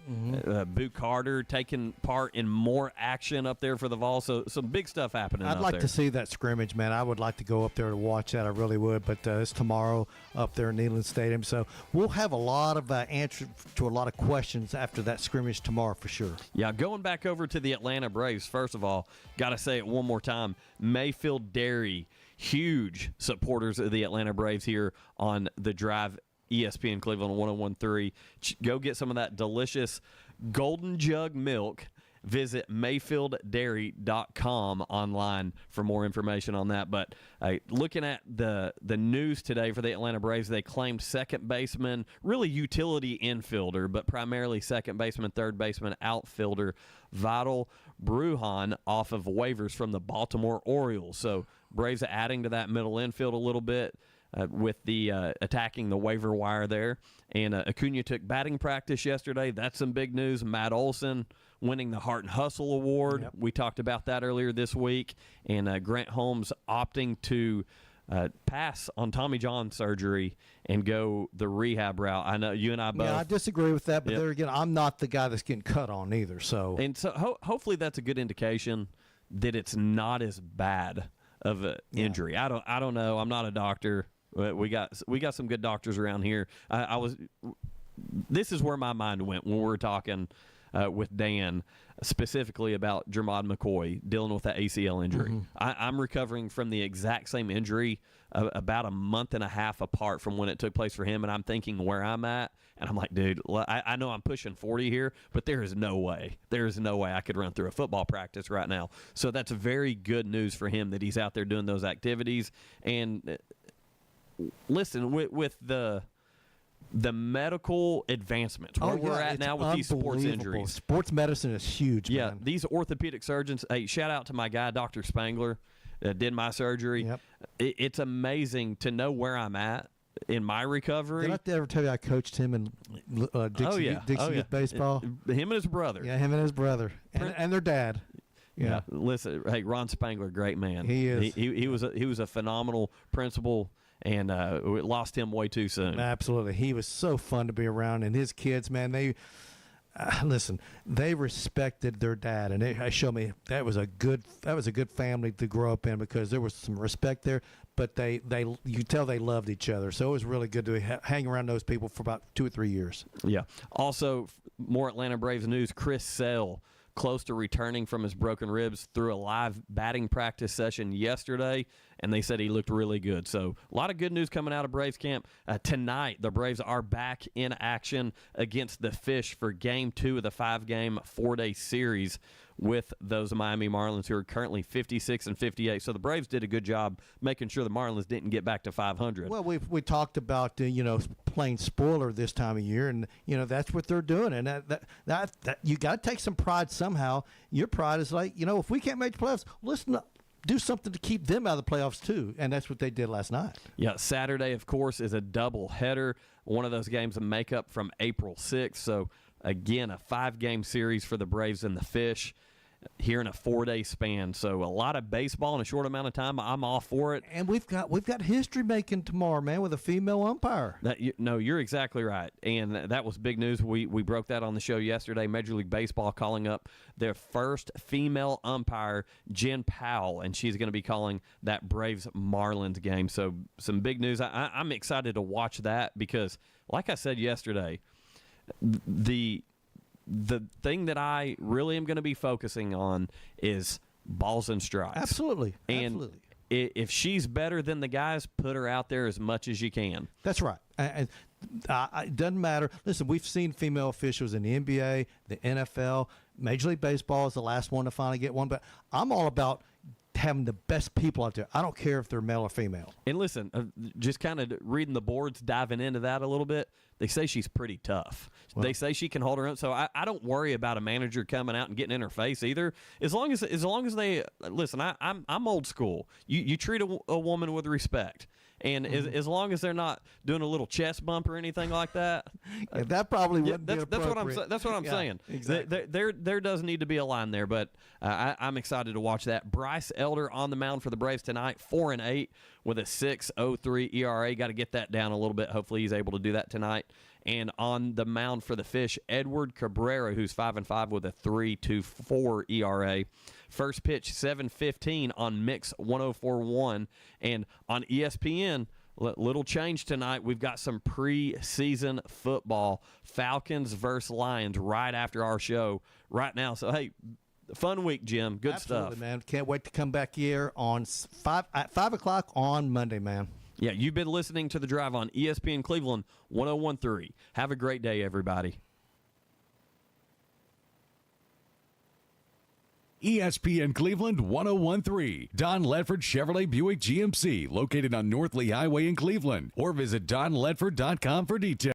Boot Carter taking part in more action up there for the Vols. So some big stuff happening
I'd
up
like
there.
to see that scrimmage, man. I would like to go up there to watch that. I really would. But it's tomorrow up there in Neyland Stadium. So we'll have a lot of answers to a lot of questions after that scrimmage tomorrow for sure.
Yeah, going back over to the Atlanta Braves, first of all, got to say it one more time. Mayfield Dairy, huge supporters of the Atlanta Braves here on the Drive, ESPN Cleveland 101.3. Go get some of that delicious Golden Jug milk. Visit MayfieldDairy.com online for more information on that. But looking at the news today for the Atlanta Braves, they claimed second baseman, really utility infielder, but primarily second baseman, third baseman, outfielder, Vital Brujan off of waivers from the Baltimore Orioles. So Braves are adding to that middle infield a little bit. With the attacking the waiver wire there. And Acuna took batting practice yesterday. That's some big news. Matt Olson winning the Heart and Hustle Award.
Yep.
We talked about that earlier this week. And Grant Holmes opting to pass on Tommy John surgery and go the rehab route. I know you and I both.
Yeah, I disagree with that, but
Yep.
there again, I'm not the guy that's getting cut on either. So
And so hopefully that's a good indication that it's not as bad of an injury. I don't know. I'm not a doctor. We got some good doctors around here. This is where my mind went when we were talking with Dan specifically about Jermod McCoy dealing with that ACL injury. I'm recovering from the exact same injury about a month and a half apart from when it took place for him, and I'm thinking where I'm at, and I'm like, dude, I know I'm pushing 40 here, but there is no way I could run through a football practice right now. So that's very good news for him that he's out there doing those activities. And listen, with the medical advancements where we're at now with these sports injuries.
Sports medicine is huge,
yeah,
man.
these orthopedic surgeons, hey, shout out to my guy, Dr. Spangler, that did my surgery.
Yep.
It's amazing to know where I'm at in my recovery.
Did I ever tell you I coached him in Dixie Youth baseball?
Him and his brother.
Yeah, him and his brother. And their dad. Yeah.
Listen, hey, Ron Spangler, great man.
He is.
He was a phenomenal principal. And we lost him way too soon.
Absolutely. He was so fun to be around. And his kids, man, they respected their dad. And they showed me that was a good family to grow up in because there was some respect there. But you could tell they loved each other. So it was really good to hang around those people for about 2 or 3 years.
Yeah. Also, more Atlanta Braves news. Chris Sale, close to returning from his broken ribs, through a live batting practice session yesterday, and they said he looked really good. So a lot of good news coming out of Braves camp. Tonight, the Braves are back in action against the Fish for Game 2 of the 5-game, 4-day series with those Miami Marlins, who are currently 56 and 58. So the Braves did a good job making sure the Marlins didn't get back to 500.
Well, we talked about playing spoiler this time of year, and that's what they're doing, and that you got to take some pride somehow. Your pride is like, if we can't make the playoffs, listen up. Do something to keep them out of the playoffs, too. And that's what they did last night.
Yeah, Saturday, of course, is a doubleheader. One of those games to make up from April 6th. So, again, a 5-game series for the Braves and the Fish here in a 4-day span. So a lot of baseball in a short amount of time. I'm all for it.
And we've got history making tomorrow, man, with a female umpire.
You're exactly right. And that was big news. We broke that on the show yesterday. Major League Baseball calling up their first female umpire, Jen Powell, and she's going to be calling that Braves-Marlins game. So some big news. I'm excited to watch that because, like I said yesterday, the thing that I really am going to be focusing on is balls and strikes.
Absolutely.
And if she's better than the guys, put her out there as much as you can.
That's right. And it doesn't matter. Listen, we've seen female officials in the NBA, the NFL, Major League Baseball is the last one to finally get one. But I'm all about having the best people out there. I don't care if they're male or female.
And listen, just kind of reading the boards, diving into that a little bit, they say she's pretty tough. Well, they say she can hold her own. So I don't worry about a manager coming out and getting in her face either. As long as they listen, I'm old school. You treat a woman with respect. And as long as they're not doing a little chest bump or anything like that,
that probably wouldn't be
appropriate. That's what I'm saying.
Exactly.
There does need to be a line there, but I'm excited to watch that. Bryce Elder on the mound for the Braves tonight, 4-8, with a 6.03 ERA. Got to get that down a little bit. Hopefully he's able to do that tonight. And on the mound for the Fish, Edward Cabrera, who's 5-5 with a 3.24 ERA. First pitch, 7:15 on Mix 104.1. And on ESPN, little change tonight. We've got some preseason football. Falcons versus Lions right after our show right now. So, hey, fun week, Jim. Good
Absolutely,
stuff.
Man. Can't wait to come back here on 5 o'clock on Monday, man.
Yeah, you've been listening to The Drive on ESPN Cleveland 101.3. Have a great day, everybody.
ESPN Cleveland 101.3. Don Ledford Chevrolet Buick GMC, located on North Lee Highway in Cleveland. Or visit donledford.com for details.